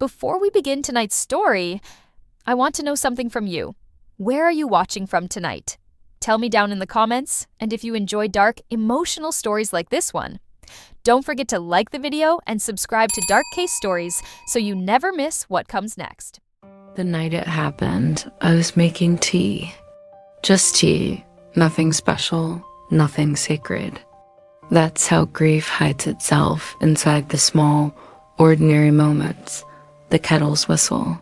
Before we begin tonight's story, I want to know something from you. Where are you watching from tonight? Tell me down in the comments, and if you enjoy dark, emotional stories like this one. Don't forget to like the video and subscribe to Dark Case Stories so you never miss what comes next. The night it happened, I was making tea. Just tea, nothing special, nothing sacred. That's how grief hides itself inside the small, ordinary moments. The kettle's whistle.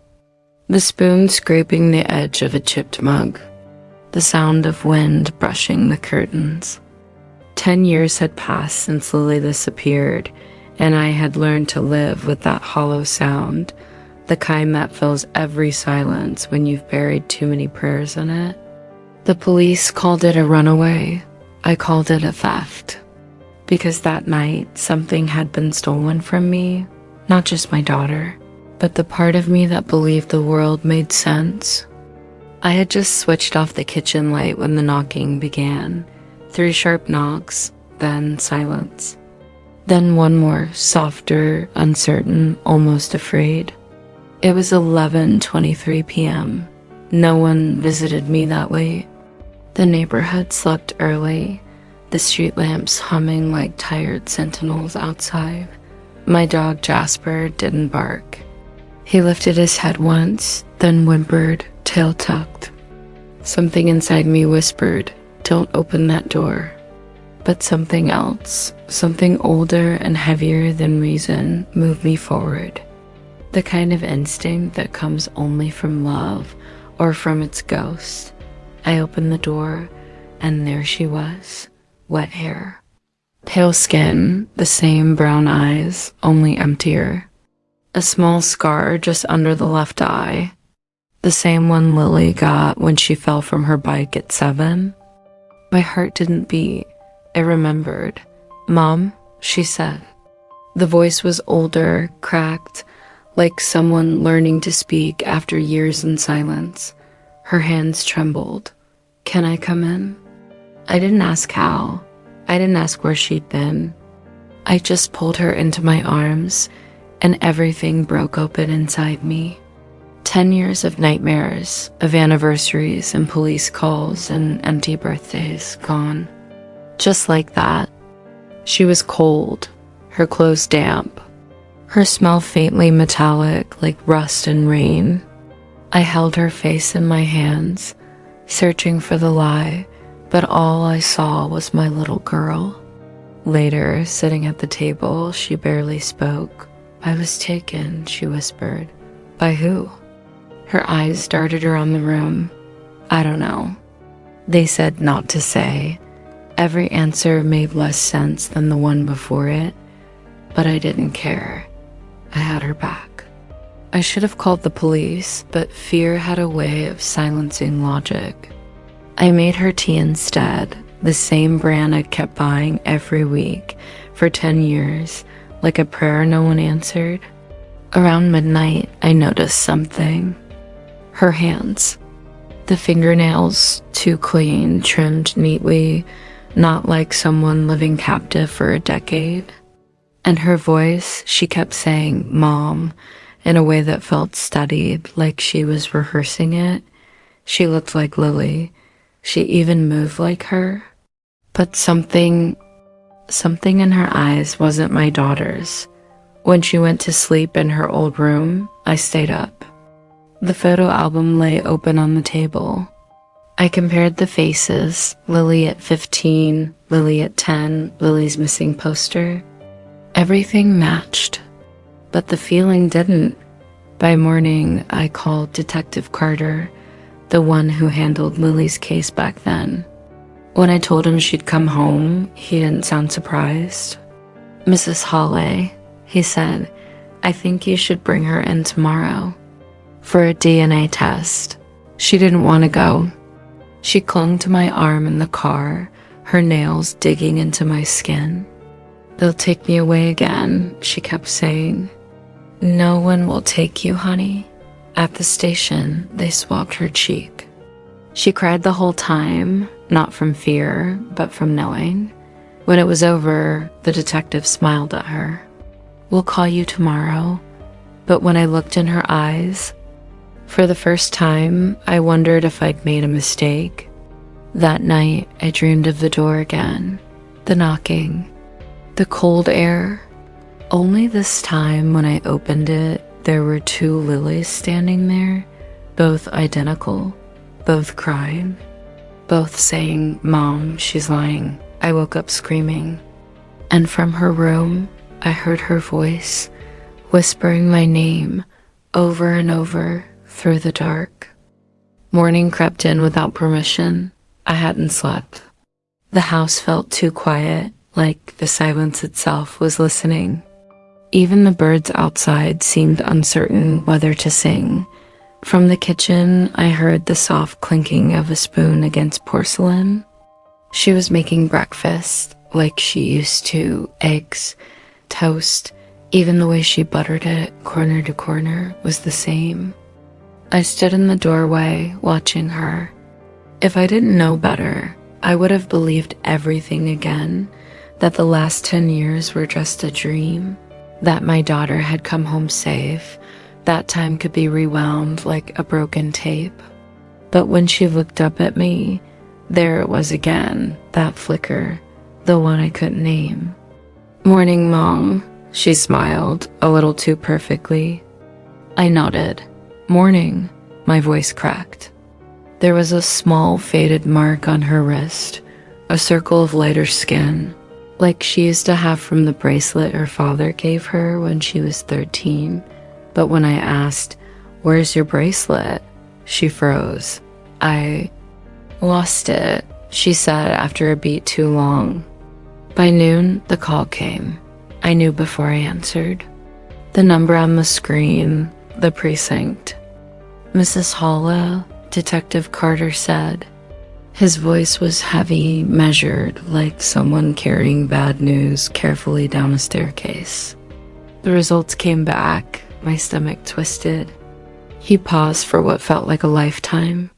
The spoon scraping the edge of a chipped mug. The sound of wind brushing the curtains. 10 years had passed since Lily disappeared, and I had learned to live with that hollow sound, the kind that fills every silence when you've buried too many prayers in it. The police called it a runaway. I called it a theft. Because that night, something had been stolen from me, not just my daughter, but the part of me that believed the world made sense. I had just switched off the kitchen light when the knocking began. 3 sharp knocks, then silence. Then one more, softer, uncertain, almost afraid. It was 11:23 p.m. No one visited me that late. The neighborhood slept early, the street lamps humming like tired sentinels outside. My dog Jasper didn't bark. He lifted his head once, then whimpered, tail tucked. Something inside me whispered, "Don't open that door." But something else, something older and heavier than reason, moved me forward. The kind of instinct that comes only from love or from its ghost. I opened the door, and there she was, wet hair. Pale skin, the same brown eyes, only emptier. A small scar just under the left eye. The same one Lily got when she fell from her bike at 7. My heart didn't beat. I remembered. "Mom," she said. The voice was older, cracked, like someone learning to speak after years in silence. Her hands trembled. "Can I come in?" I didn't ask how. I didn't ask where she'd been. I just pulled her into my arms, and everything broke open inside me. 10 years of nightmares, of anniversaries and police calls and empty birthdays gone. Just like that. She was cold, her clothes damp, her smell faintly metallic like rust and rain. I held her face in my hands, searching for the lie, but all I saw was my little girl. Later, sitting at the table, she barely spoke. "I was taken," she whispered. "By who?" Her eyes darted around the room. "I don't know." They said not to say. Every answer made less sense than the one before it, but I didn't care. I had her back. I should have called the police, but fear had a way of silencing logic. I made her tea instead, the same brand I'd kept buying every week for 10 years, like a prayer no one answered. Around midnight, I noticed something. Her hands. The fingernails, too clean, trimmed neatly, not like someone living captive for a decade. And her voice, she kept saying, "Mom," in a way that felt studied, like she was rehearsing it. She looked like Lily. She even moved like her. But something in her eyes wasn't my daughter's. When she went to sleep in her old room, I stayed up. The photo album lay open on the table. I compared the faces, Lily at 15, Lily at 10, Lily's missing poster. Everything matched, but the feeling didn't. By morning, I called Detective Carter, the one who handled Lily's case back then. When I told him she'd come home, he didn't sound surprised. "Mrs. Hawley," he said, "I think you should bring her in tomorrow for a DNA test." She didn't want to go. She clung to my arm in the car, her nails digging into my skin. "They'll take me away again," she kept saying. "No one will take you, honey." At the station, they swabbed her cheek. She cried the whole time, not from fear, but from knowing. When it was over, the detective smiled at her. "We'll call you tomorrow, But when I looked in her eyes, for the first time, I wondered if I'd made a mistake. That night, I dreamed of the door again, the knocking, the cold air. Only this time, when I opened it, there were two lilies standing there, both identical, both crying, both saying, "Mom, she's lying." I woke up screaming, and from her room, I heard her voice whispering my name over and over through the dark. Morning crept in without permission. I hadn't slept. The house felt too quiet, like the silence itself was listening. Even the birds outside seemed uncertain whether to sing. From the kitchen, I heard the soft clinking of a spoon against porcelain. She was making breakfast like she used to, eggs, toast. Even the way she buttered it, corner to corner, was the same. I stood in the doorway, watching her. If I didn't know better, I would have believed everything again, that the last 10 years were just a dream, that my daughter had come home safe, that time could be rewound like a broken tape. But when she looked up at me, there it was again, that flicker, the one I couldn't name. "Morning, Mom," she smiled, a little too perfectly. I nodded. "Morning," my voice cracked. There was a small faded mark on her wrist, a circle of lighter skin, like she used to have from the bracelet her father gave her when she was 13. But when I asked, "Where's your bracelet?" she froze. "I lost it," she said after a beat too long. By noon, the call came. I knew before I answered. The number on the screen, the precinct. "Mrs. Halla," Detective Carter said. His voice was heavy, measured, like someone carrying bad news carefully down a staircase. The results came back. My stomach twisted. He paused for what felt like a lifetime.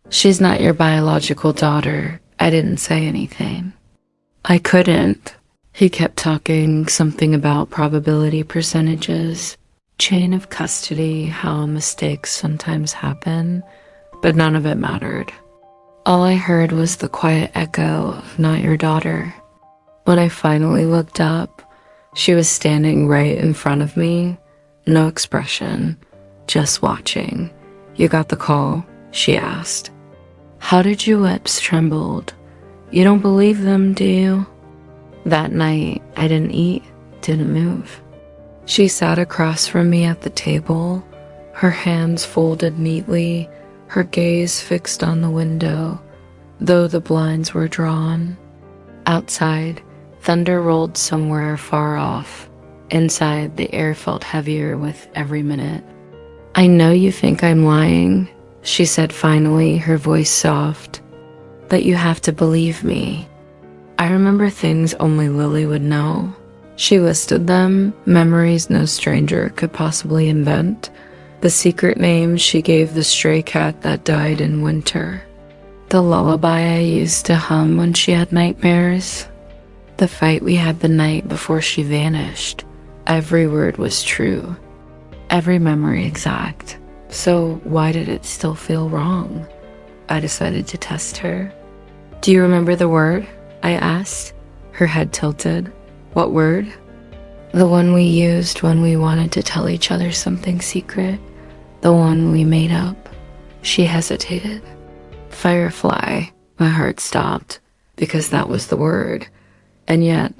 "She's not your biological daughter." I didn't say anything. I couldn't. He kept talking, something about probability percentages, chain of custody, how mistakes sometimes happen, but none of it mattered. All I heard was the quiet echo of "not your daughter." When I finally looked up, she was standing right in front of me, no expression, just watching. "You got the call?" she asked. "How did your lips trembled? You don't believe them, do you?" That night, I didn't eat, didn't move. She sat across from me at the table, her hands folded neatly, her gaze fixed on the window, though the blinds were drawn. Outside, thunder rolled somewhere far off. Inside, the air felt heavier with every minute. "I know you think I'm lying," she said finally, her voice soft, "but you have to believe me." I remember things only Lily would know. She listed them, memories no stranger could possibly invent, the secret names she gave the stray cat that died in winter, the lullaby I used to hum when she had nightmares, the fight we had the night before she vanished. Every word was true, every memory exact. So why did it still feel wrong? I decided to test her. "Do you remember the word?" I asked, her head tilted. "What word?" "The one we used when we wanted to tell each other something secret. The one we made up." She hesitated. "Firefly." My heart stopped, because that was the word. And yet,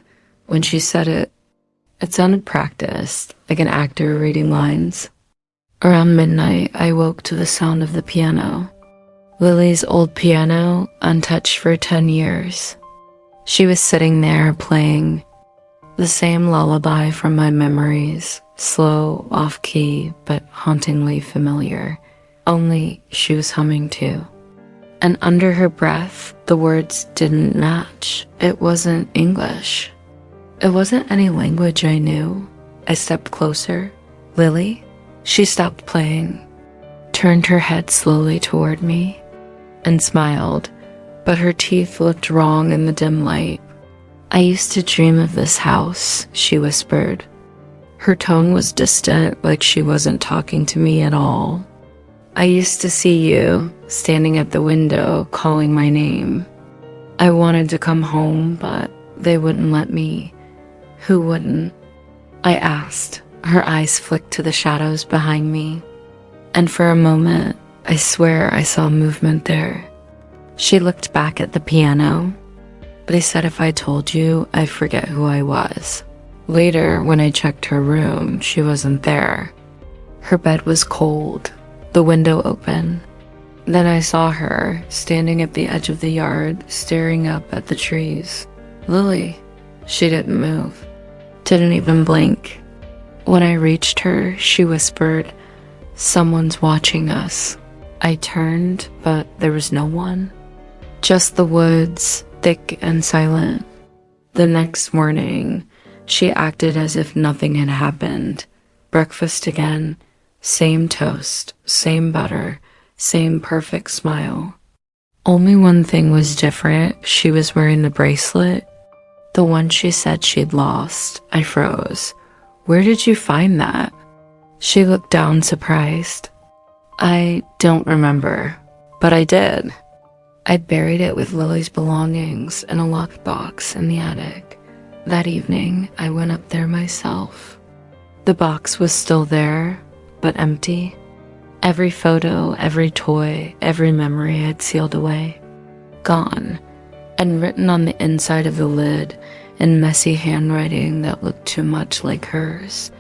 when she said it, it sounded practiced, like an actor reading lines. Around midnight, I woke to the sound of the piano. Lily's old piano, untouched for 10 years. She was sitting there playing the same lullaby from my memories, slow, off-key, but hauntingly familiar. Only she was humming too. And under her breath, the words didn't match. It wasn't English. It wasn't any language I knew. I stepped closer. "Lily?" She stopped playing, turned her head slowly toward me, and smiled, but her teeth looked wrong in the dim light. "I used to dream of this house," she whispered. Her tone was distant, like she wasn't talking to me at all. "I used to see you standing at the window calling my name. I wanted to come home, but they wouldn't let me." "Who wouldn't?" I asked. Her eyes flicked to the shadows behind me, and for a moment, I swear I saw movement there. She looked back at the piano, but I said if I told you, I'd forget who I was. Later, when I checked her room, she wasn't there. Her bed was cold, the window open. Then I saw her standing at the edge of the yard, staring up at the trees. "Lily." She didn't move, didn't even blink. When I reached her, she whispered, "Someone's watching us." I turned, but there was no one. Just the woods, thick and silent. The next morning, she acted as if nothing had happened. Breakfast again, same toast, same butter, same perfect smile. Only one thing was different. She was wearing the bracelet, the one she said she'd lost. I froze. "Where did you find that?" She looked down, surprised. "I don't remember, but I did. I'd buried it with Lily's belongings in a locked box in the attic. That evening, I went up there myself. The box was still there, but empty. Every photo, every toy, every memory I'd sealed away. Gone, and written on the inside of the lid in messy handwriting that looked too much like hers.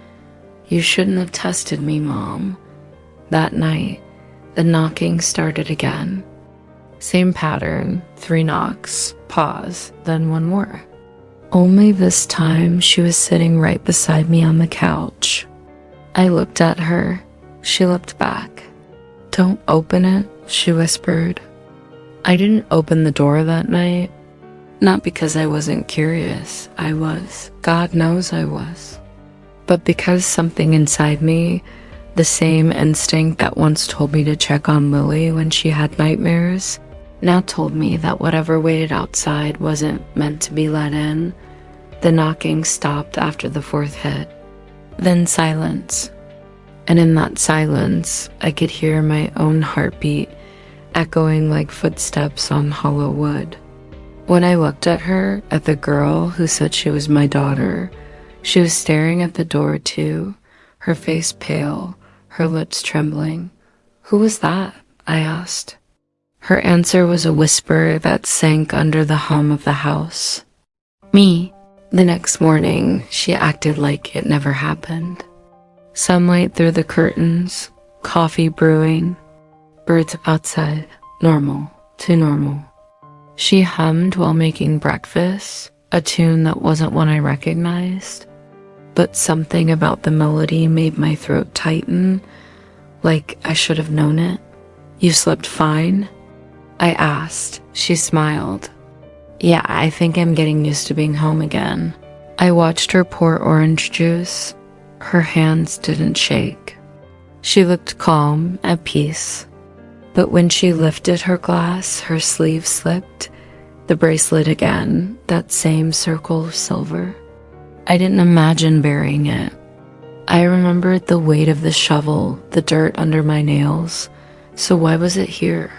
"You shouldn't have tested me, Mom." That night, the knocking started again. Same pattern, 3 knocks, pause, then one more. Only this time, she was sitting right beside me on the couch. I looked at her. She looked back. "Don't open it," she whispered. I didn't open the door that night. Not because I wasn't curious. I was. God knows I was. But because something inside me, the same instinct that once told me to check on Lily when she had nightmares, now told me that whatever waited outside wasn't meant to be let in. The knocking stopped after the 4th hit. Then silence. And in that silence, I could hear my own heartbeat echoing like footsteps on hollow wood. When I looked at her, at the girl who said she was my daughter, she was staring at the door too, her face pale, her lips trembling. "Who was that?" I asked. Her answer was a whisper that sank under the hum of the house. "Me." The next morning, she acted like it never happened. Sunlight through the curtains, coffee brewing, birds outside, normal, too normal. She hummed while making breakfast, a tune that wasn't one I recognized, but something about the melody made my throat tighten, like I should have known it. "You slept fine?" I asked. She smiled. "Yeah, I think I'm getting used to being home again." I watched her pour orange juice. Her hands didn't shake. She looked calm, at peace. But when she lifted her glass, her sleeve slipped. The bracelet again, that same circle of silver. I didn't imagine burying it. I remembered the weight of the shovel, the dirt under my nails. So why was it here?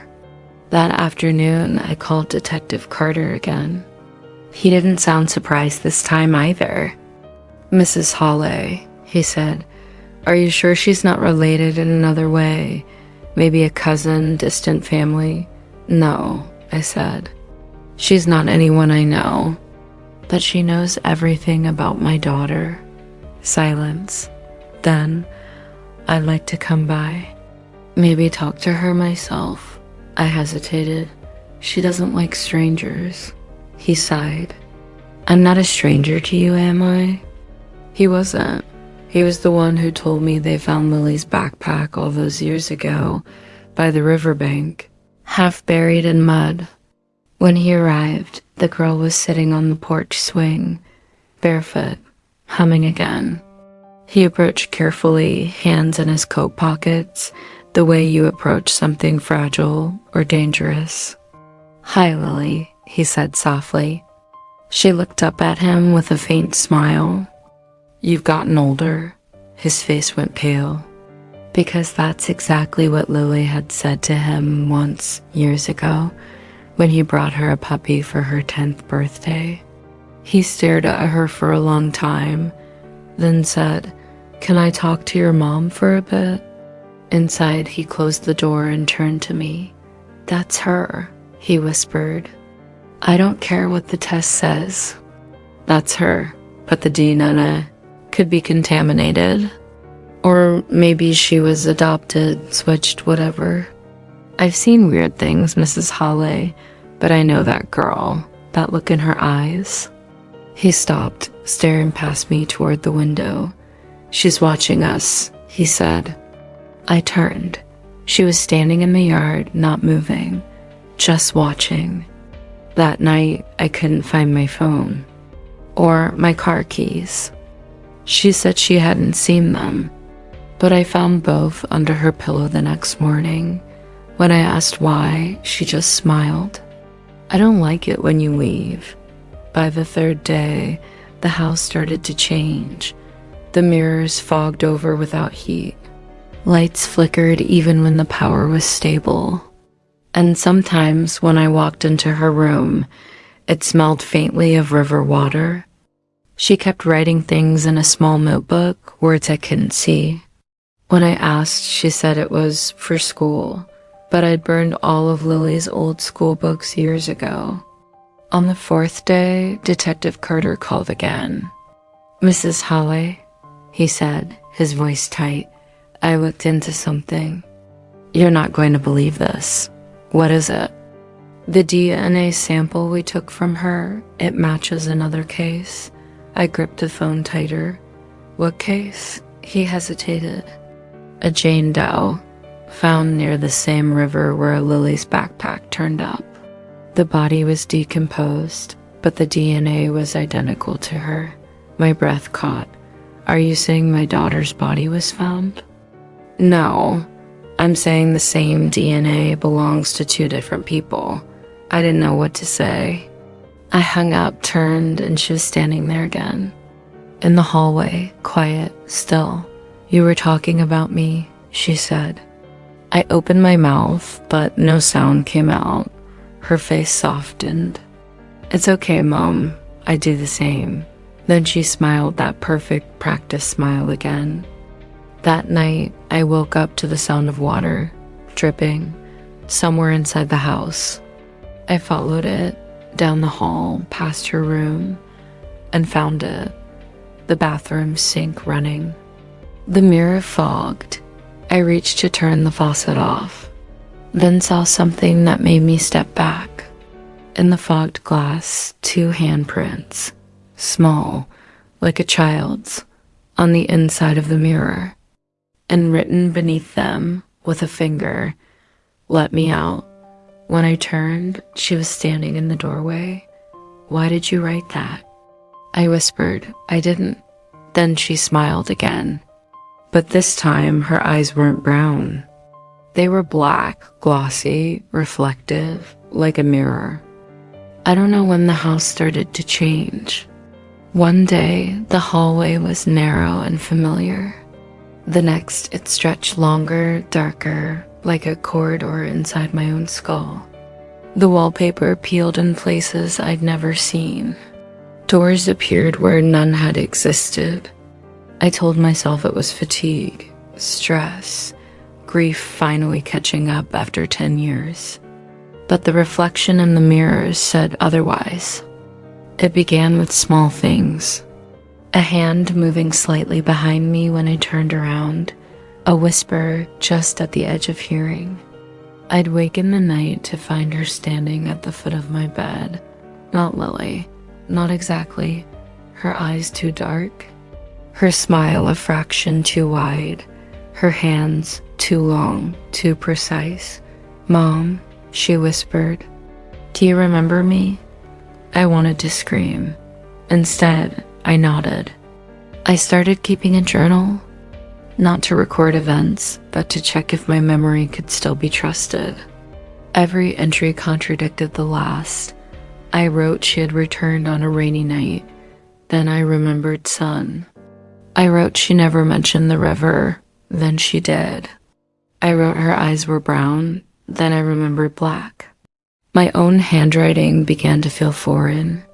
That afternoon, I called Detective Carter again. He didn't sound surprised this time either. "Mrs. Hawley," he said, "are you sure she's not related in another way? Maybe a cousin, distant family?" "No," I said. "She's not anyone I know. But she knows everything about my daughter." Silence. Then, "I'd like to come by. Maybe talk to her myself." I hesitated. "She doesn't like strangers." He sighed. "I'm not a stranger to you, am I?" He wasn't. He was the one who told me they found Lily's backpack all those years ago by the riverbank, half buried in mud. When he arrived, the girl was sitting on the porch swing, barefoot, humming again. He approached carefully, hands in his coat pockets, the way you approach something fragile or dangerous. "Hi, Lily," he said softly. She looked up at him with a faint smile. You've gotten older. His face went pale. Because that's exactly what Lily had said to him once, years ago, when he brought her a puppy for her 10th birthday. He stared at her for a long time, then said, "Can I talk to your mom for a bit?" Inside, he closed the door and turned to me. "That's her," he whispered. "I don't care what the test says. That's her, but the DNA could be contaminated. Or maybe she was adopted, switched, whatever. I've seen weird things, Mrs. Hawley, but I know that girl, that look in her eyes." He stopped, staring past me toward the window. "She's watching us," he said. I turned. She was standing in the yard, not moving, just watching. That night, I couldn't find my phone or my car keys. She said she hadn't seen them, but I found both under her pillow the next morning. When I asked why, she just smiled. "I don't like it when you leave." By the third day, the house started to change. The mirrors fogged over without heat. Lights flickered even when the power was stable. And sometimes when I walked into her room, it smelled faintly of river water. She kept writing things in a small notebook, words I couldn't see. When I asked, she said it was for school, but I'd burned all of Lily's old school books years ago. On the fourth day, Detective Carter called again. "Mrs. Hawley," he said, his voice tight. "I looked into something. You're not going to believe this." "What is it?" "The DNA sample we took from her, it matches another case." I gripped the phone tighter. "What case?" He hesitated. "A Jane Doe, found near the same river where Lily's backpack turned up. The body was decomposed, but the DNA was identical to her." My breath caught. "Are you saying my daughter's body was found?" "No, I'm saying the same DNA belongs to two different people." I didn't know what to say. I hung up, turned, and she was standing there again. In the hallway, quiet, still. "You were talking about me," she said. I opened my mouth, but no sound came out. Her face softened. "It's okay, Mom. I do the same." Then she smiled that perfect practice smile again. That night, I woke up to the sound of water, dripping, somewhere inside the house. I followed it, down the hall, past her room, and found it. The bathroom sink running. The mirror fogged. I reached to turn the faucet off, then saw something that made me step back. In the fogged glass, two handprints, small, like a child's, on the inside of the mirror, and written beneath them with a finger, "Let me out." When I turned, she was standing in the doorway. "Why did you write that?" I whispered, "I didn't." Then she smiled again. But this time, her eyes weren't brown. They were black, glossy, reflective, like a mirror. I don't know when the house started to change. One day, the hallway was narrow and familiar. The next, it stretched longer, darker, like a corridor inside my own skull. The wallpaper peeled in places I'd never seen. Doors appeared where none had existed. I told myself it was fatigue, stress, grief finally catching up after 10 years. But the reflection in the mirrors said otherwise. It began with small things. A hand moving slightly behind me when I turned around, a whisper just at the edge of hearing. I'd wake in the night to find her standing at the foot of my bed. Not Lily, not exactly. Her eyes too dark, her smile a fraction too wide, her hands too long, too precise. "Mom," she whispered, "do you remember me?" I wanted to scream. Instead, I nodded. I started keeping a journal, not to record events, but to check if my memory could still be trusted. Every entry contradicted the last. I wrote she had returned on a rainy night. Then I remembered sun. I wrote she never mentioned the river, then she did. I wrote her eyes were brown, then I remembered black. My own handwriting began to feel foreign.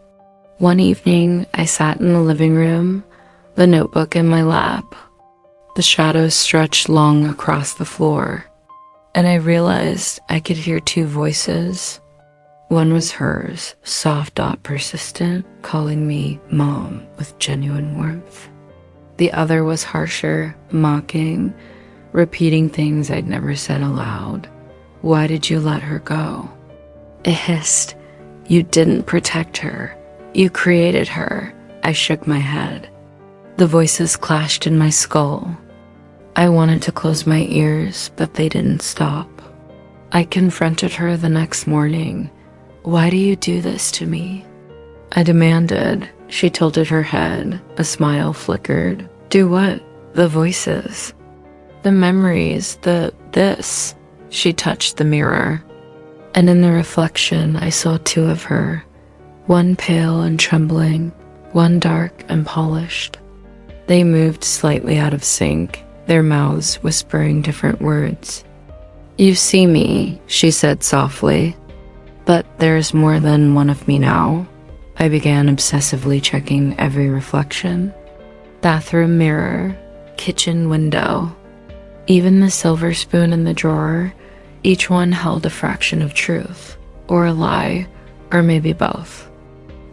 One evening, I sat in the living room, the notebook in my lap. The shadows stretched long across the floor, and I realized I could hear two voices. One was hers, soft but persistent, calling me Mom with genuine warmth. The other was harsher, mocking, repeating things I'd never said aloud. Why did you let her go? It hissed. You didn't protect her. You created her. I shook my head. The voices clashed in my skull. I wanted to close my ears, but they didn't stop. I confronted her the next morning. Why do you do this to me? I demanded. She tilted her head. A smile flickered. Do what? The voices. The memories, this. She touched the mirror. And in the reflection, I saw two of her. One pale and trembling, one dark and polished. They moved slightly out of sync, their mouths whispering different words. You see me, she said softly. But there's more than one of me now. I began obsessively checking every reflection. Bathroom mirror, kitchen window. Even the silver spoon in the drawer, each one held a fraction of truth, or a lie, or maybe both.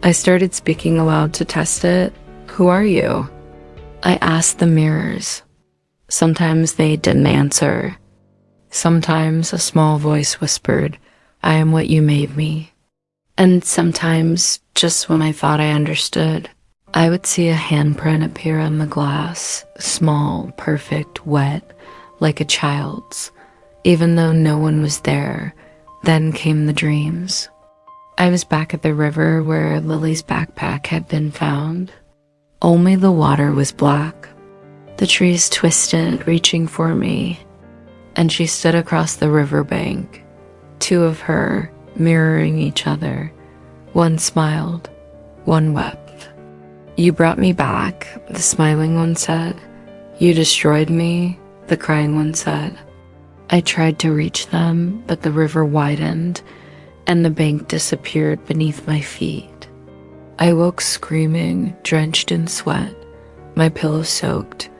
I started speaking aloud to test it. Who are you? I asked the mirrors. Sometimes they didn't answer. Sometimes a small voice whispered, I am what you made me. And sometimes, just when I thought I understood, I would see a handprint appear on the glass, small, perfect, wet, like a child's. Even though no one was there, then came the dreams. I was back at the river where Lily's backpack had been found. Only the water was black. The trees twisted, reaching for me, and she stood across the riverbank, two of her mirroring each other. One smiled, one wept. You brought me back, the smiling one said. You destroyed me, the crying one said. I tried to reach them, but the river widened, and the bank disappeared beneath my feet. I woke screaming, drenched in sweat, my pillow soaked.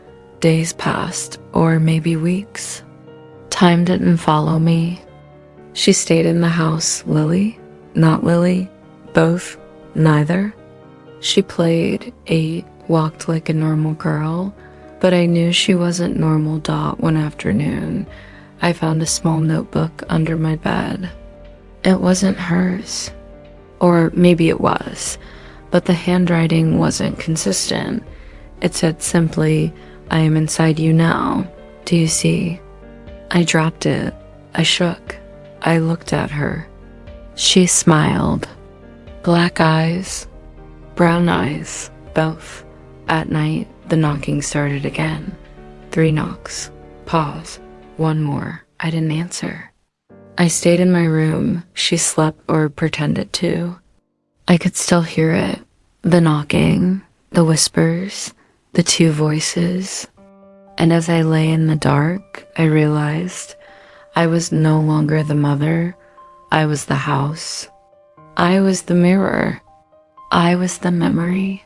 Days passed, or maybe weeks. Time didn't follow me. She stayed in the house. Lily? Not Lily? Both? Neither? She played, ate, walked like a normal girl, but I knew she wasn't normal. One afternoon, I found a small notebook under my bed. It wasn't hers. Or maybe it was, but the handwriting wasn't consistent. It said simply, I am inside you now. Do you see? I dropped it. I shook. I looked at her. She smiled. Black eyes, brown eyes, both. At night, the knocking started again. 3 knocks. Pause. 1 more. I didn't answer. I stayed in my room. She slept or pretended to. I could still hear it. The knocking, the whispers, the 2 voices. And as I lay in the dark, I realized I was no longer the mother. I was the house. I was the mirror. I was the memory.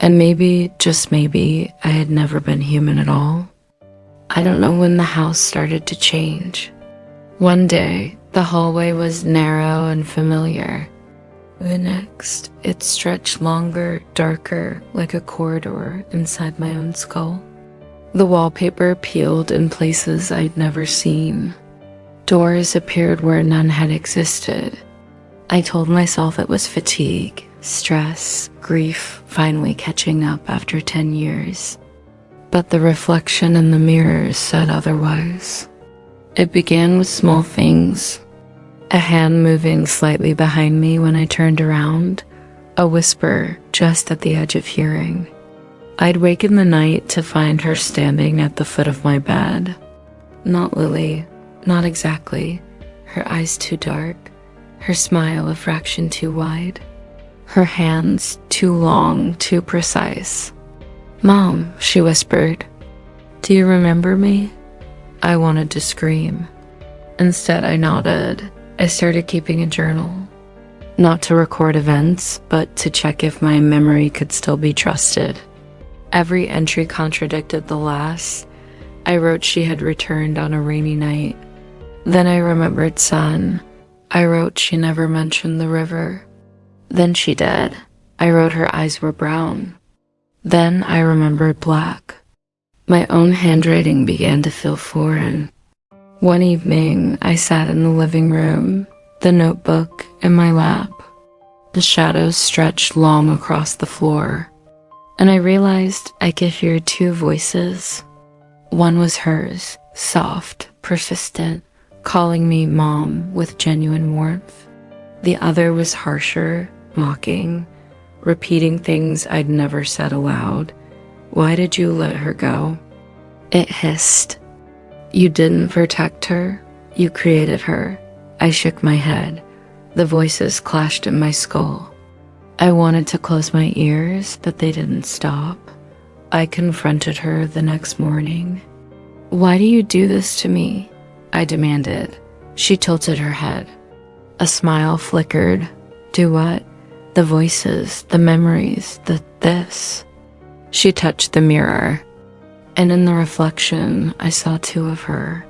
And maybe, just maybe, I had never been human at all. I don't know when the house started to change. One day, the hallway was narrow and familiar. The next, it stretched longer, darker, like a corridor inside my own skull. The wallpaper peeled in places I'd never seen. Doors appeared where none had existed. I told myself it was fatigue, stress, grief finally catching up after 10 years. But the reflection in the mirrors said otherwise. It began with small things. A hand moving slightly behind me when I turned around. A whisper just at the edge of hearing. I'd wake in the night to find her standing at the foot of my bed. Not Lily, not exactly. Her eyes too dark, her smile a fraction too wide. Her hands too long, too precise. "Mom," she whispered, "do you remember me?" I wanted to scream. Instead, I nodded. I started keeping a journal. Not to record events, but to check if my memory could still be trusted. Every entry contradicted the last. I wrote she had returned on a rainy night. Then I remembered sun. I wrote she never mentioned the river. Then she did. I wrote her eyes were brown. Then I remembered black. My own handwriting began to feel foreign. One evening, I sat in the living room, the notebook in my lap. The shadows stretched long across the floor, and I realized I could hear two voices. One was hers, soft, persistent, calling me Mom with genuine warmth. The other was harsher, mocking, repeating things I'd never said aloud. "Why did you let her go?" It hissed. "You didn't protect her. You created her." I shook my head. The voices clashed in my skull. I wanted to close my ears, but they didn't stop. I confronted her the next morning. "Why do you do this to me?" I demanded. She tilted her head. A smile flickered. "Do what?" "The voices, the memories, this." She touched the mirror, and in the reflection, I saw two of her,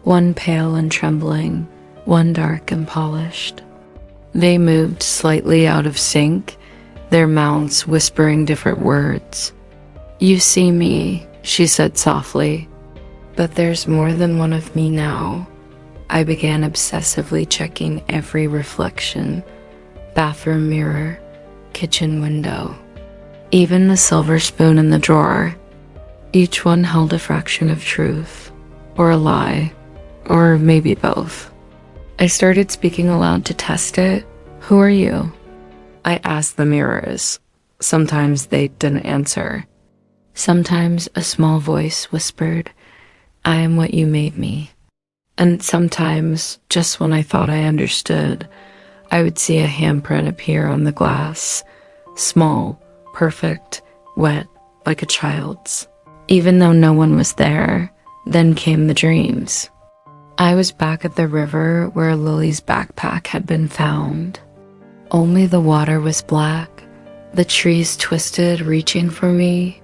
one pale and trembling, one dark and polished. They moved slightly out of sync, their mouths whispering different words. "You see me," she said softly, "but there's more than one of me now." I began obsessively checking every reflection, bathroom mirror, kitchen window, even the silver spoon in the drawer. Each one held a fraction of truth, or a lie, or maybe both. I started speaking aloud to test it. "Who are you?" I asked the mirrors. Sometimes they didn't answer. Sometimes a small voice whispered, "I am what you made me." And sometimes, just when I thought I understood, I would see a handprint appear on the glass, small, perfect, wet, like a child's. Even though no one was there, then came the dreams. I was back at the river where Lily's backpack had been found. Only the water was black, the trees twisted, reaching for me,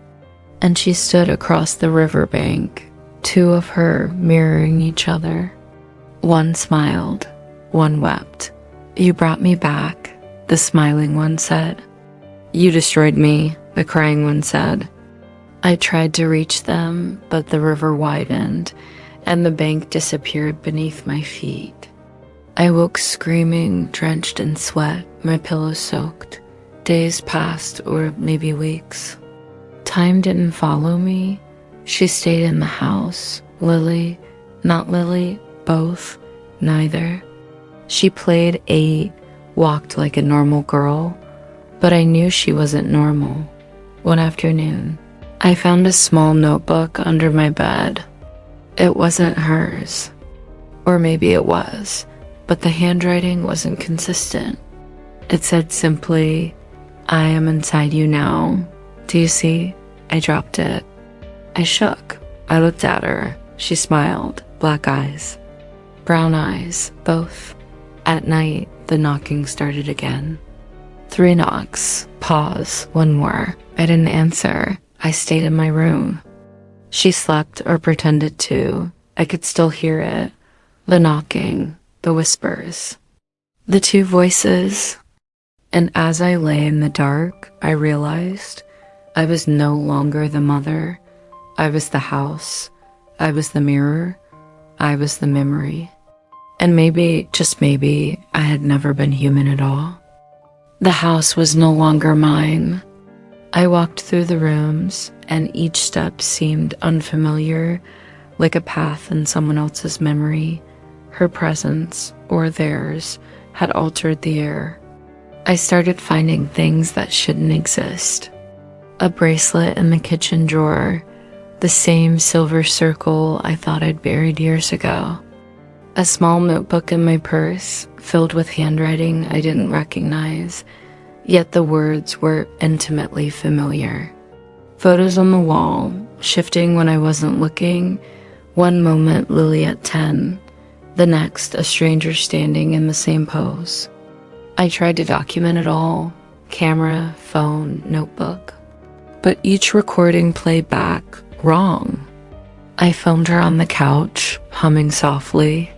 and she stood across the riverbank, two of her mirroring each other. One smiled, one wept. "You brought me back," the smiling one said. "You destroyed me," the crying one said. I tried to reach them, but the river widened, and the bank disappeared beneath my feet. I woke screaming, drenched in sweat, my pillow soaked. Days passed, or maybe weeks. Time didn't follow me. She stayed in the house. Lily, not Lily, both, neither. She played, ate, walked like a normal girl, but I knew she wasn't normal. One afternoon, I found a small notebook under my bed. It wasn't hers. Or maybe it was, but the handwriting wasn't consistent. It said simply, "I am inside you now. Do you see?" I dropped it. I shook. I looked at her. She smiled, black eyes. Brown eyes, both. At night, the knocking started again. 3 knocks. Pause. 1 more. I didn't answer. I stayed in my room. She slept or pretended to. I could still hear it. The knocking, the whispers, the 2 voices. And as I lay in the dark, I realized I was no longer the mother. I was the house. I was the mirror. I was the memory. And maybe, just maybe, I had never been human at all. The house was no longer mine. I walked through the rooms, and each step seemed unfamiliar, like a path in someone else's memory. Her presence, or theirs, had altered the air. I started finding things that shouldn't exist. A bracelet in the kitchen drawer, the same silver circle I thought I'd buried years ago. A small notebook in my purse, filled with handwriting I didn't recognize, yet the words were intimately familiar. Photos on the wall, shifting when I wasn't looking. One moment, Lily at 10. The next, a stranger standing in the same pose. I tried to document it all. Camera, phone, notebook. But each recording played back wrong. I filmed her on the couch, humming softly.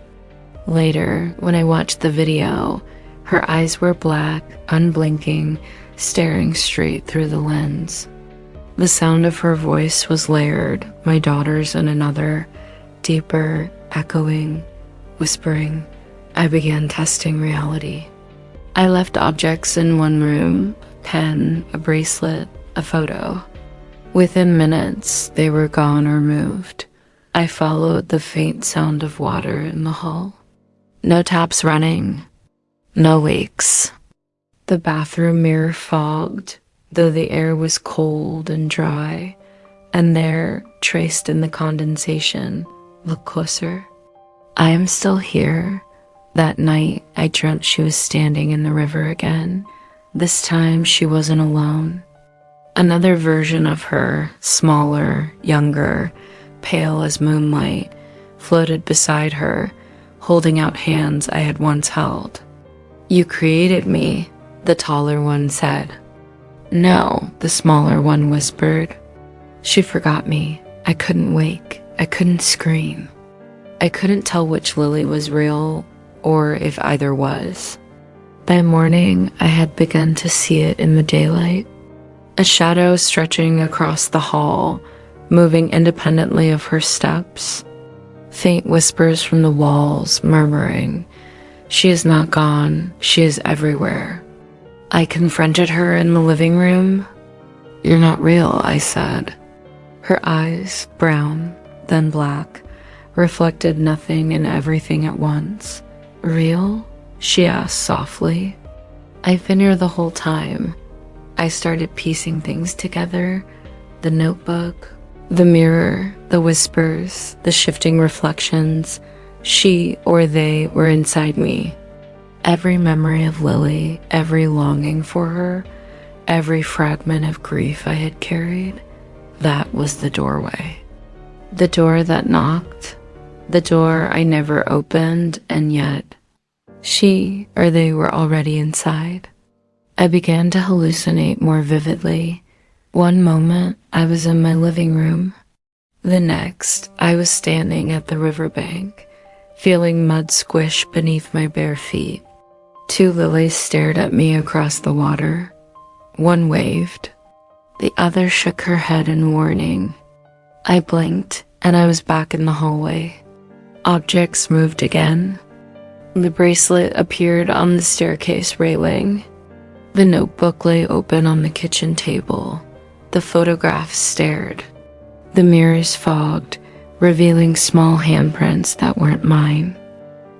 Later, when I watched the video, her eyes were black, unblinking, staring straight through the lens. The sound of her voice was layered, my daughter's in another, deeper, echoing, whispering. I began testing reality. I left objects in one room, a pen, a bracelet, a photo. Within minutes, they were gone or moved. I followed the faint sound of water in the hall. No taps running, no leaks. The bathroom mirror fogged, though the air was cold and dry, and there, traced in the condensation, look closer. I am still here. That night, I dreamt she was standing in the river again. This time, she wasn't alone. Another version of her, smaller, younger, pale as moonlight, floated beside her, holding out hands I had once held. "You created me," the taller one said. "No," the smaller one whispered. She forgot me. I couldn't wake. I couldn't scream. I couldn't tell which Lily was real, or if either was. By morning, I had begun to see it in the daylight. A shadow stretching across the hall, moving independently of her steps. Faint whispers from the walls, murmuring, "She is not gone, she is everywhere." I confronted her in the living room. "You're not real," I said. Her eyes, brown, then black, reflected nothing and everything at once. "Real?" she asked softly. I've been here the whole time. I started piecing things together. The notebook, the mirror, the whispers, the shifting reflections. She or they were inside me. Every memory of Lily, every longing for her, every fragment of grief I had carried, that was the doorway. The door that knocked, the door I never opened, and yet she or they were already inside. I began to hallucinate more vividly. One moment, I was in my living room. The next, I was standing at the riverbank, feeling mud squish beneath my bare feet. Two lilies stared at me across the water. One waved. The other shook her head in warning. I blinked, and I was back in the hallway. Objects moved again. The bracelet appeared on the staircase railing. The notebook lay open on the kitchen table. The photographs stared. The mirrors fogged, revealing small handprints that weren't mine.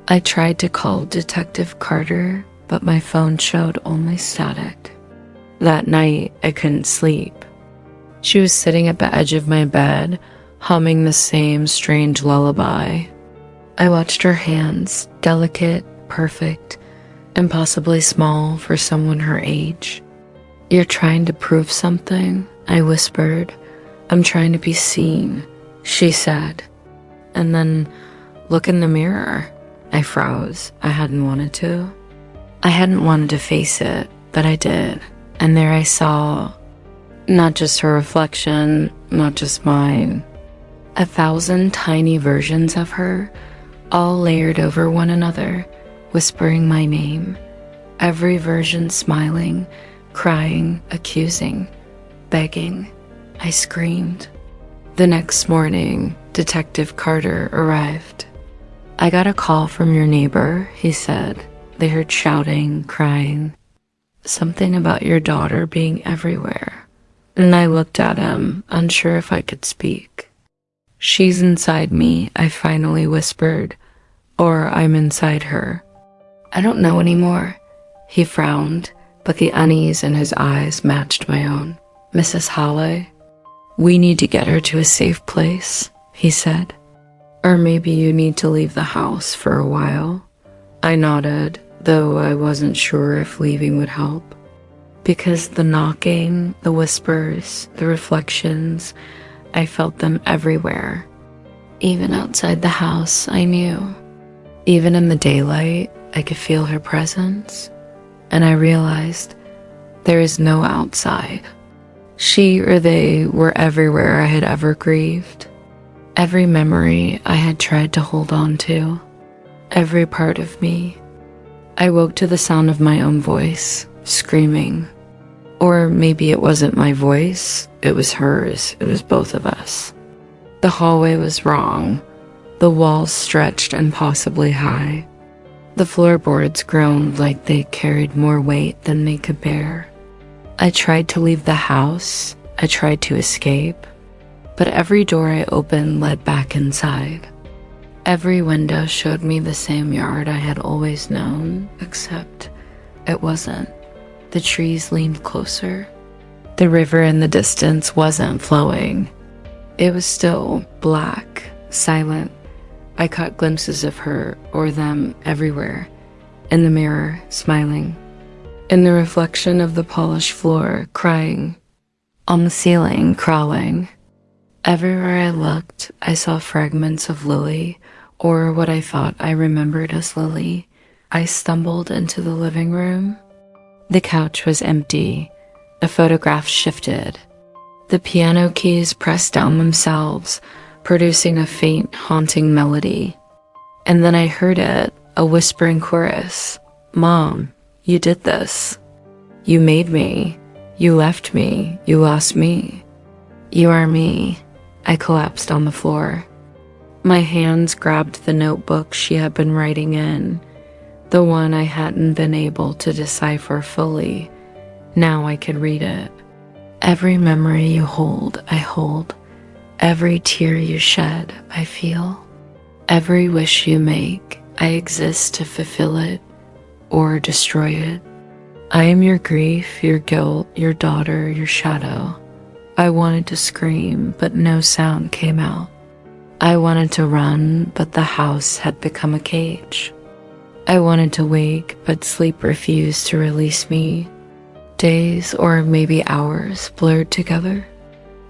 I tried to call Detective Carter, but my phone showed only static. That night, I couldn't sleep. She was sitting at the edge of my bed, humming the same strange lullaby. I watched her hands, delicate, perfect, impossibly small for someone her age. "You're trying to prove something?" I whispered. "I'm trying to be seen," she said. And then, "Look in the mirror." I froze. I hadn't wanted to. I hadn't wanted to face it, but I did. And there I saw, not just her reflection, not just mine, 1,000 tiny versions of her, all layered over one another, whispering my name. Every version smiling, crying, accusing, begging. I screamed. The next morning, Detective Carter arrived. "I got a call from your neighbor," he said. They heard shouting, crying. "Something about your daughter being everywhere." And I looked at him, unsure if I could speak. "She's inside me," I finally whispered. "Or I'm inside her." "I don't know anymore." He frowned, but the unease in his eyes matched my own. "Mrs. Holloway, we need to get her to a safe place," he said. "Or maybe you need to leave the house for a while." I nodded, though I wasn't sure if leaving would help. Because the knocking, the whispers, the reflections, I felt them everywhere. Even outside the house, I knew. Even in the daylight, I could feel her presence. And I realized there is no outside. She or they were everywhere I had ever grieved. Every memory I had tried to hold on to. Every part of me. I woke to the sound of my own voice, screaming. Or maybe it wasn't my voice, it was hers, it was both of us. The hallway was wrong. The walls stretched impossibly high. The floorboards groaned like they carried more weight than they could bear. I tried to leave the house, I tried to escape, but every door I opened led back inside. Every window showed me the same yard I had always known, except it wasn't. The trees leaned closer. The river in the distance wasn't flowing. It was still black, silent. I caught glimpses of her or them everywhere. In the mirror, smiling. In the reflection of the polished floor, crying. On the ceiling, crawling. Everywhere I looked, I saw fragments of Lily, or what I thought I remembered as Lily. I stumbled into the living room. The couch was empty. The photograph shifted. The piano keys pressed down themselves, producing a faint, haunting melody. And then I heard it, a whispering chorus. Mom, you did this. You made me. You left me. You lost me. You are me. I collapsed on the floor. My hands grabbed the notebook she had been writing in, the one I hadn't been able to decipher fully. Now I could read it. Every memory you hold, I hold. Every tear you shed, I feel. Every wish you make, I exist to fulfill it or destroy it. I am your grief, your guilt, your daughter, your shadow. I wanted to scream, but no sound came out. I wanted to run, but the house had become a cage. I wanted to wake, but sleep refused to release me. Days, or maybe hours, blurred together.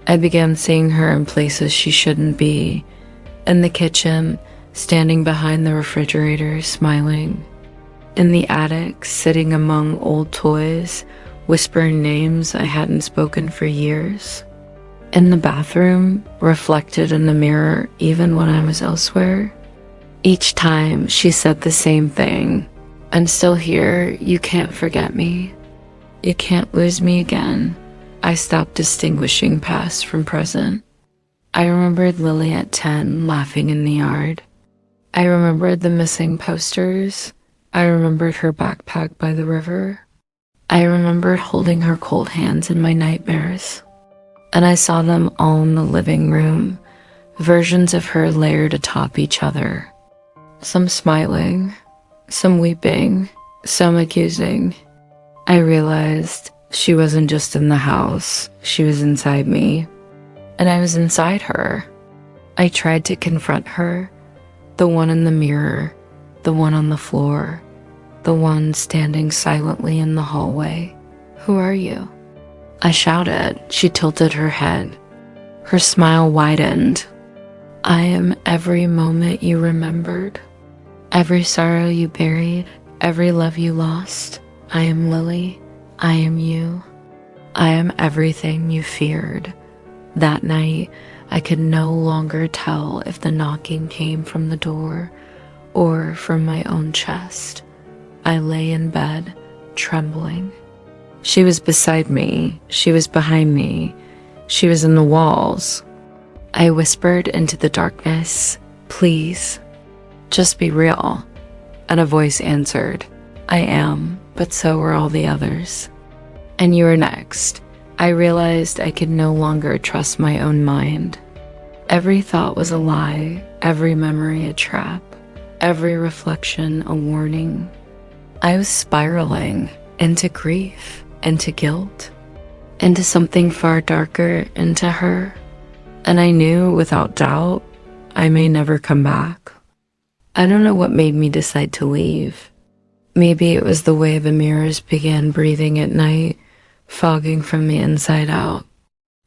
I began seeing her in places she shouldn't be. In the kitchen, standing behind the refrigerator, smiling. In the attic, sitting among old toys, whispering names I hadn't spoken for years. In the bathroom, reflected in the mirror even when I was elsewhere. Each time, she said the same thing. I'm still here, you can't forget me. You can't lose me again. I stopped distinguishing past from present. I remembered Lily at 10 laughing in the yard. I remembered the missing posters. I remembered her backpack by the river. I remembered holding her cold hands in my nightmares. And I saw them all in the living room, versions of her layered atop each other. Some smiling, some weeping, some accusing. I realized she wasn't just in the house, she was inside me. And I was inside her. I tried to confront her, the one in the mirror, the one on the floor, the one standing silently in the hallway. Who are you? I shouted. She tilted her head. Her smile widened. I am every moment you remembered, every sorrow you buried, every love you lost. I am Lily. I am you. I am everything you feared. That night, I could no longer tell if the knocking came from the door or from my own chest. I lay in bed, trembling. She was beside me. She was behind me. She was in the walls. I whispered into the darkness, "Please, just be real." And a voice answered, "I am, but so were all the others." And you were next. I realized I could no longer trust my own mind. Every thought was a lie, every memory a trap, every reflection a warning. I was spiraling into grief, into guilt, into something far darker, into her. And I knew without doubt I may never come back. I don't know what made me decide to leave. Maybe it was the way the mirrors began breathing at night, fogging from the inside out.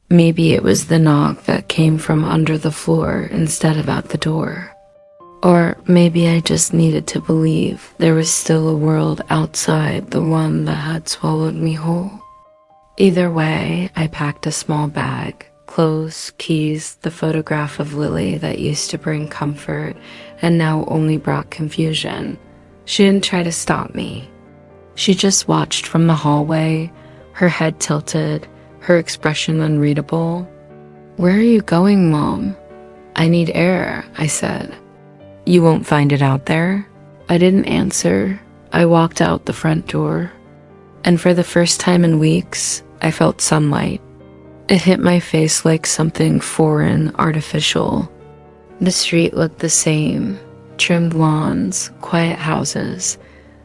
Maybe it was the knock that came from under the floor instead of at the door. Or maybe I just needed to believe there was still a world outside the one that had swallowed me whole. Either way, I packed a small bag, clothes, keys, the photograph of Lily that used to bring comfort and now only brought confusion. She didn't try to stop me. She just watched from the hallway, her head tilted, her expression unreadable. "Where are you going, Mom?" "I need air," I said. "You won't find it out there?" I didn't answer. I walked out the front door. And for the first time in weeks, I felt sunlight. It hit my face like something foreign, artificial. The street looked the same. Trimmed lawns, quiet houses,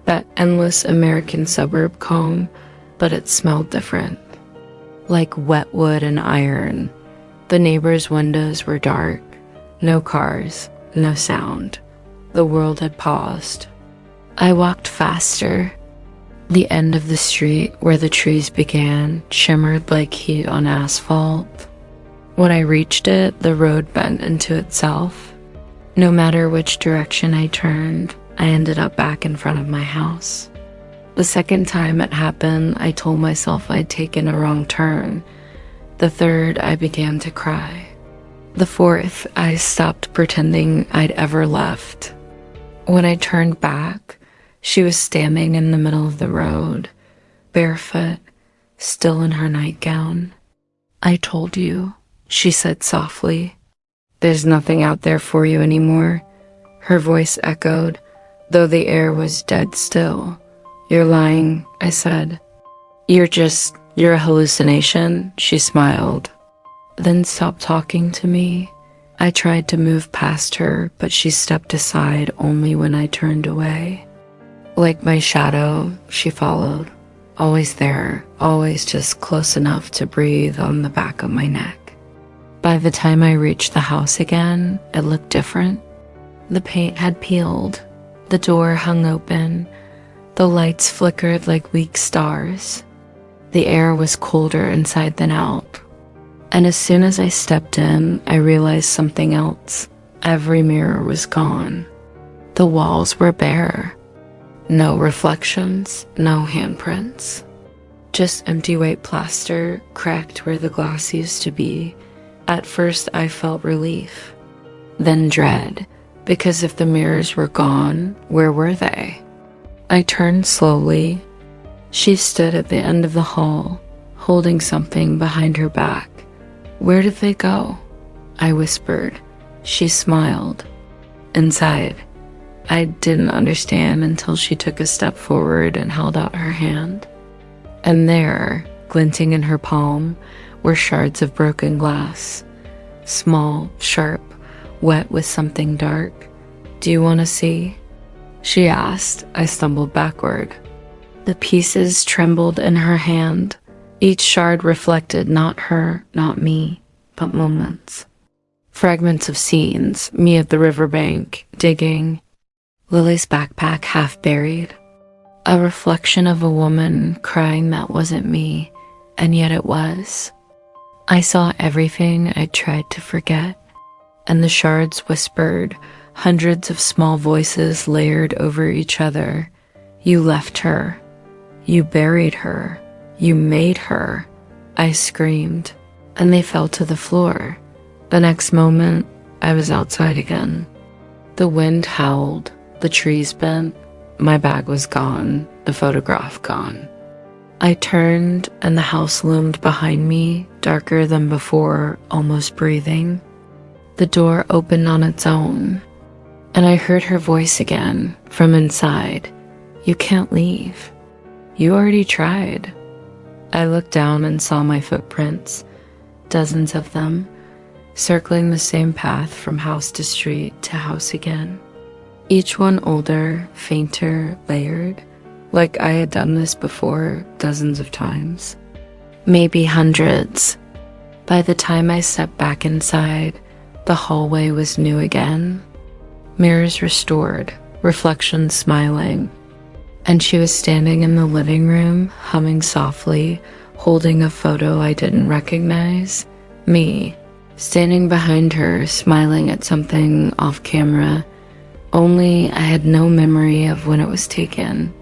that endless American suburb calm, but it smelled different. Like wet wood and iron. The neighbors' windows were dark. No cars, no sound. The world had paused. I walked faster. The end of the street where the trees began shimmered like heat on asphalt. When I reached it, the road bent into itself. No matter which direction I turned, I ended up back in front of my house. The second time it happened, I told myself I'd taken a wrong turn. The third, I began to cry. The fourth, I stopped pretending I'd ever left. When I turned back, she was standing in the middle of the road, barefoot, still in her nightgown. "I told you," she said softly. "There's nothing out there for you anymore." Her voice echoed, though the air was dead still. "You're lying," I said. You're a hallucination," she smiled. Then stopped talking to me. I tried to move past her, but she stepped aside only when I turned away. Like my shadow, she followed. Always there, always just close enough to breathe on the back of my neck. By the time I reached the house again, it looked different. The paint had peeled. The door hung open. The lights flickered like weak stars. The air was colder inside than out. And as soon as I stepped in, I realized something else. Every mirror was gone. The walls were bare. No reflections, no handprints. Just empty white plaster, cracked where the glass used to be. At first, I felt relief. Then dread, because if the mirrors were gone, where were they? I turned slowly. She stood at the end of the hall, holding something behind her back. "Where did they go?" I whispered. She smiled. "Inside." I didn't understand until she took a step forward and held out her hand. And there, glinting in her palm, were shards of broken glass. Small, sharp, wet with something dark. "Do you want to see?" she asked. I stumbled backward. The pieces trembled in her hand. Each shard reflected not her, not me, but moments. Fragments of scenes, me at the riverbank, digging, Lily's backpack half buried, a reflection of a woman crying that wasn't me, and yet it was. I saw everything I tried to forget, and the shards whispered, hundreds of small voices layered over each other. "You left her. You buried her. You made her." I screamed, and they fell to the floor. The next moment, I was outside again. The wind howled, the trees bent, my bag was gone, the photograph gone. I turned, and the house loomed behind me, darker than before, almost breathing. The door opened on its own, and I heard her voice again from inside. "You can't leave. You already tried." I looked down and saw my footprints, dozens of them, circling the same path from house to street to house again. Each one older, fainter, layered, like I had done this before dozens of times. Maybe hundreds. By the time I stepped back inside, the hallway was new again. Mirrors restored, reflections smiling. And she was standing in the living room, humming softly, holding a photo I didn't recognize. Me, standing behind her, smiling at something off camera, only I had no memory of when it was taken.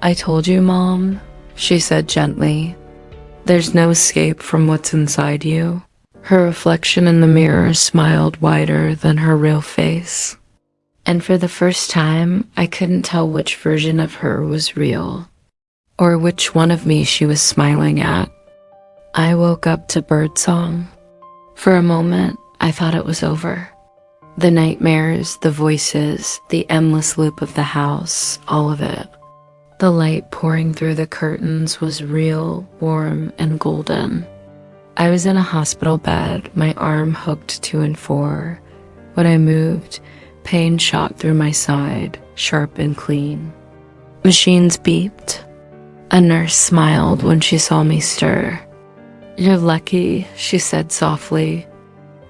"I told you, Mom," she said gently. "There's no escape from what's inside you." Her reflection in the mirror smiled wider than her real face. And for the first time, I couldn't tell which version of her was real, or which one of me she was smiling at. I woke up to birdsong. For a moment, I thought it was over. The nightmares, the voices, the endless loop of the house, all of it. The light pouring through the curtains was real, warm, and golden. I was in a hospital bed, my arm hooked to and fro. When I moved, pain shot through my side, sharp and clean. Machines beeped. A nurse smiled when she saw me stir. "You're lucky," she said softly.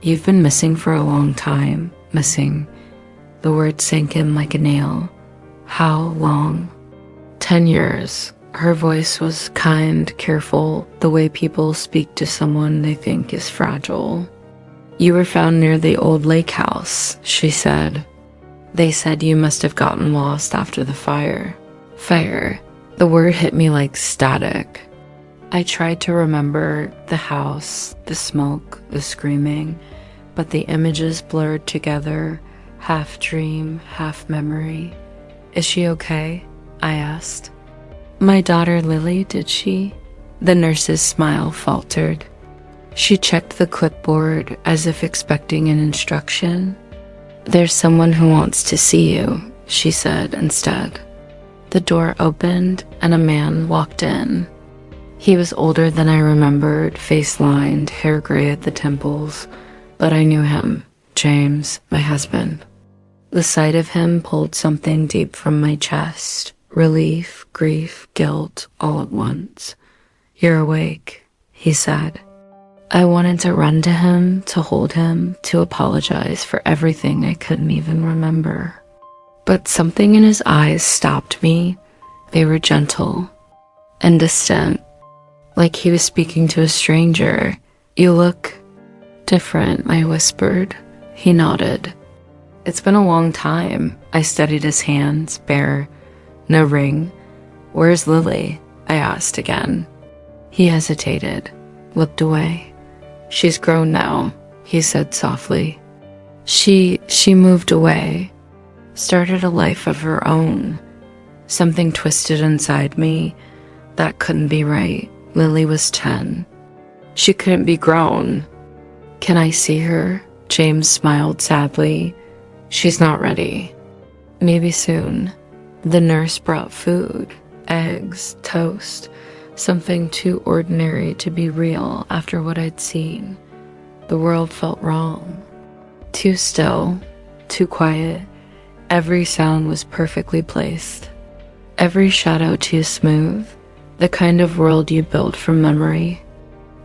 "You've been missing for a long time." Missing. The word sank in like a nail. "How long?" 10 years. Her voice was kind, careful, the way people speak to someone they think is fragile. "You were found near the old lake house," she said. "They said you must have gotten lost after the fire." Fire. The word hit me like static. I tried to remember the house, the smoke, the screaming, but the images blurred together, half dream, half memory. "Is she okay?" I asked. "My daughter Lily, did she?" The nurse's smile faltered. She checked the clipboard as if expecting an instruction. "There's someone who wants to see you," she said instead. The door opened and a man walked in. He was older than I remembered, face lined, hair gray at the temples, but I knew him, James, my husband. The sight of him pulled something deep from my chest. Relief, grief, guilt, all at once. "You're awake," he said. I wanted to run to him, to hold him, to apologize for everything I couldn't even remember. But something in his eyes stopped me. They were gentle and distant, like he was speaking to a stranger. "You look different," I whispered. He nodded. "It's been a long time." I studied his hands, bare. No ring. "Where's Lily?" I asked again. He hesitated, looked away. "She's grown now," he said softly. She moved away, started a life of her own. Something twisted inside me. That couldn't be right. Lily was 10. She couldn't be grown. "Can I see her?" James smiled sadly. "She's not ready." "Maybe soon." The nurse brought food, eggs, toast, something too ordinary to be real after what I'd seen. The world felt wrong. Too still, too quiet. Every sound was perfectly placed. Every shadow too smooth. The kind of world you build from memory.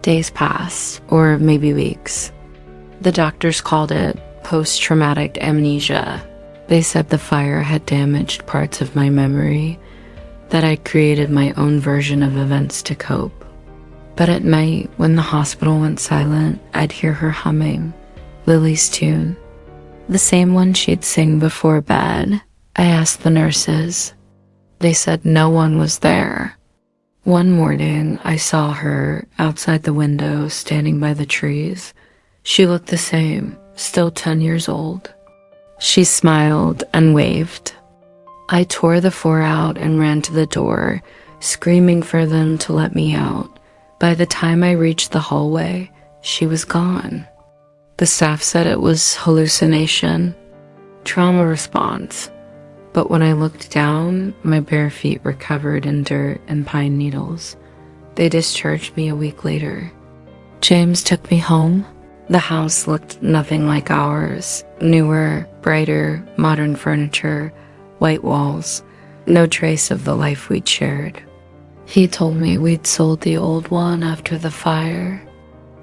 Days passed, or maybe weeks. The doctors called it post-traumatic amnesia. They said the fire had damaged parts of my memory, that I'd created my own version of events to cope. But at night, when the hospital went silent, I'd hear her humming Lily's tune, the same one she'd sing before bed. I asked the nurses. They said no one was there. One morning, I saw her outside the window, standing by the trees. She looked the same, still 10 years old. She smiled and waved. I tore the 4 out and ran to the door, screaming for them to let me out. By the time I reached the hallway, she was gone. The staff said it was hallucination, trauma response. But when I looked down, my bare feet were covered in dirt and pine needles. They discharged me a week later. James took me home. The house looked nothing like ours. Newer, brighter, modern furniture, white walls, no trace of the life we'd shared. He told me we'd sold the old one after the fire,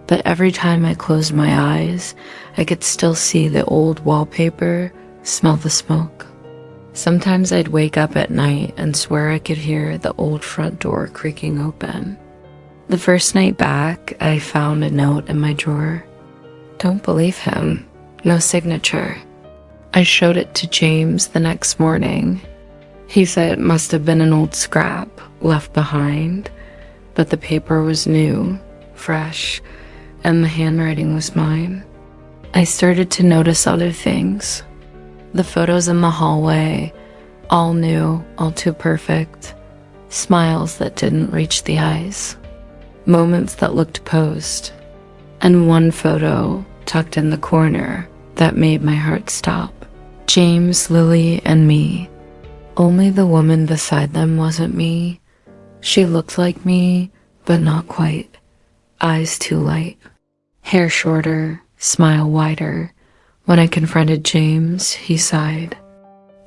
but every time I closed my eyes, I could still see the old wallpaper, smell the smoke. Sometimes I'd wake up at night and swear I could hear the old front door creaking open. The first night back, I found a note in my drawer. Don't believe him. No signature. I showed it to James the next morning. He said it must have been an old scrap left behind, but the paper was new, fresh, and the handwriting was mine. I started to notice other things. The photos in the hallway, all new, all too perfect. Smiles that didn't reach the eyes. Moments that looked posed. And one photo tucked in the corner that made my heart stop. James, Lily, and me. Only the woman beside them wasn't me. She looked like me, but not quite. Eyes too light. Hair shorter, smile wider. When I confronted James, he sighed.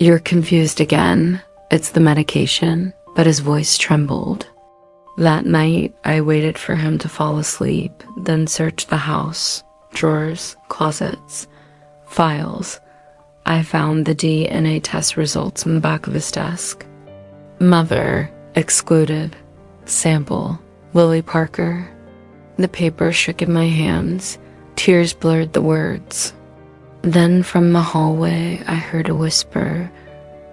You're confused again. It's the medication. But his voice trembled. That night, I waited for him to fall asleep, then searched the house, drawers, closets, files. I found the DNA test results in the back of his desk. Mother, excluded. Sample, Lily Parker. The paper shook in my hands. Tears blurred the words. Then from the hallway, I heard a whisper.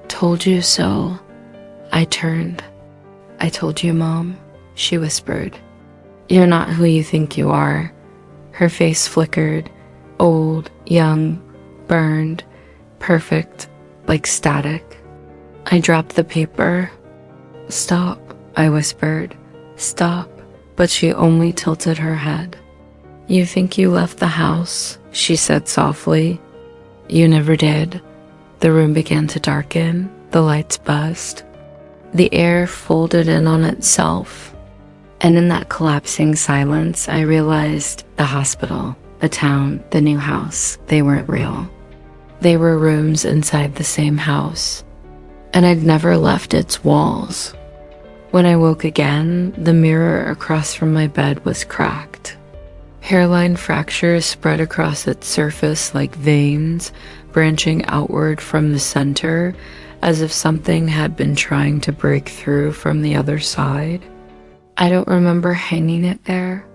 Told you so. I turned. I told you, Mom, she whispered. You're not who you think you are. Her face flickered. Old, young, burned, perfect, like static. I dropped the paper. Stop, I whispered. Stop, but she only tilted her head. You think you left the house, she said softly. You never did. The room began to darken. The lights buzzed. The air folded in on itself. And in that collapsing silence, I realized the hospital, the town, the new house, they weren't real. They were rooms inside the same house. And I'd never left its walls. When I woke again, the mirror across from my bed was cracked. Hairline fractures spread across its surface like veins, branching outward from the center, as if something had been trying to break through from the other side. I don't remember hanging it there.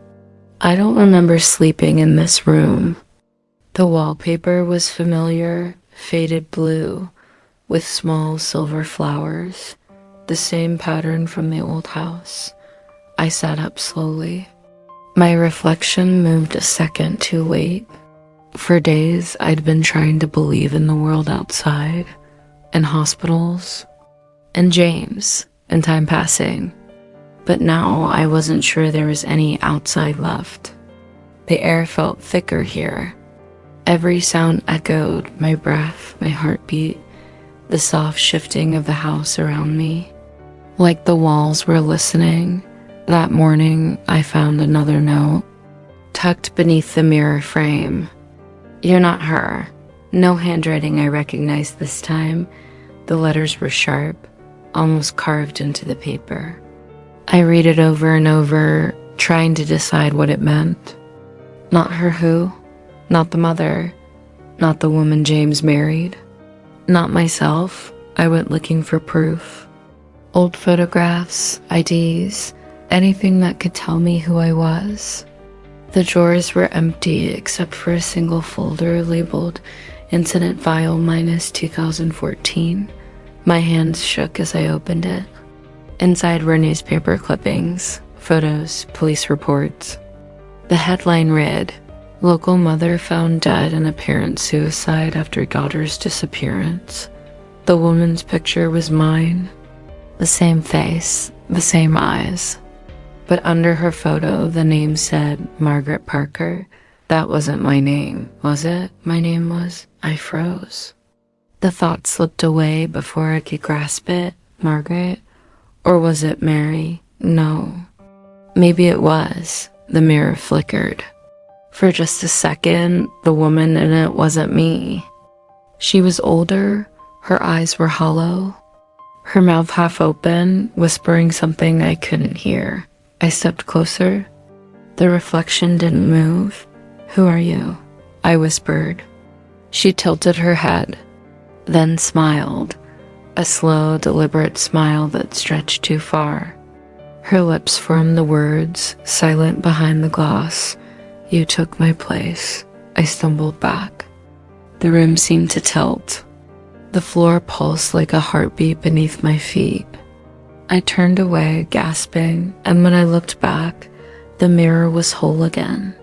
I don't remember sleeping in this room. The wallpaper was familiar, faded blue, with small silver flowers, the same pattern from the old house. I sat up slowly. My reflection moved a second too late. For days, I'd been trying to believe in the world outside, in hospitals, and James, and time passing. But now I wasn't sure there was any outside left. The air felt thicker here. Every sound echoed, my breath, my heartbeat, the soft shifting of the house around me. Like the walls were listening. That morning, I found another note, tucked beneath the mirror frame. You're not her. No handwriting I recognized this time. The letters were sharp, almost carved into the paper. I read it over and over, trying to decide what it meant. Not her who, not the mother, not the woman James married, not myself. I went looking for proof. Old photographs, IDs, anything that could tell me who I was. The drawers were empty except for a single folder labeled Incident File minus 2014. My hands shook as I opened it. Inside were newspaper clippings, photos, police reports. The headline read, Local mother found dead in apparent suicide after daughter's disappearance. The woman's picture was mine. The same face, the same eyes. But under her photo, the name said Margaret Parker. That wasn't my name, was it? My name was... I froze. The thought slipped away before I could grasp it. Margaret? Or was it Mary? No. Maybe it was. The mirror flickered. For just a second, the woman in it wasn't me. She was older. Her eyes were hollow. Her mouth half open, whispering something I couldn't hear. I stepped closer. The reflection didn't move. Who are you? I whispered. She tilted her head, then smiled, a slow, deliberate smile that stretched too far. Her lips formed the words, silent behind the glass. You took my place. I stumbled back. The room seemed to tilt. The floor pulsed like a heartbeat beneath my feet. I turned away, gasping, and when I looked back, the mirror was whole again.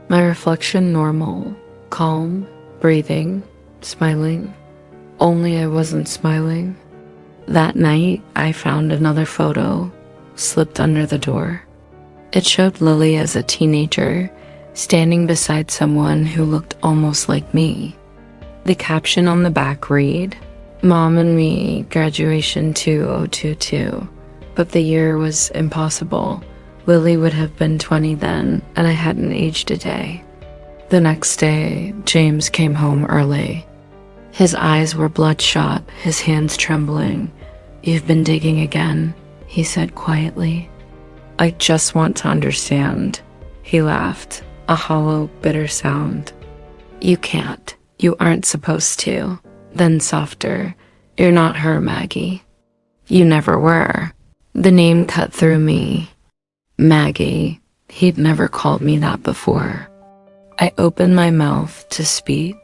My reflection normal, calm, breathing, smiling. Only I wasn't smiling. That night, I found another photo, slipped under the door. It showed Lily as a teenager, standing beside someone who looked almost like me. The caption on the back read, "Mom and me, graduation 2022. But the year was impossible. Lily would have been 20 then, and I hadn't aged a day." The next day, James came home early. His eyes were bloodshot, his hands trembling. "You've been digging again," he said quietly. "I just want to understand." He laughed, a hollow, bitter sound. "You can't. You aren't supposed to." Then softer, "You're not her, Maggie. You never were." The name cut through me. Maggie. He'd never called me that before. I opened my mouth to speak,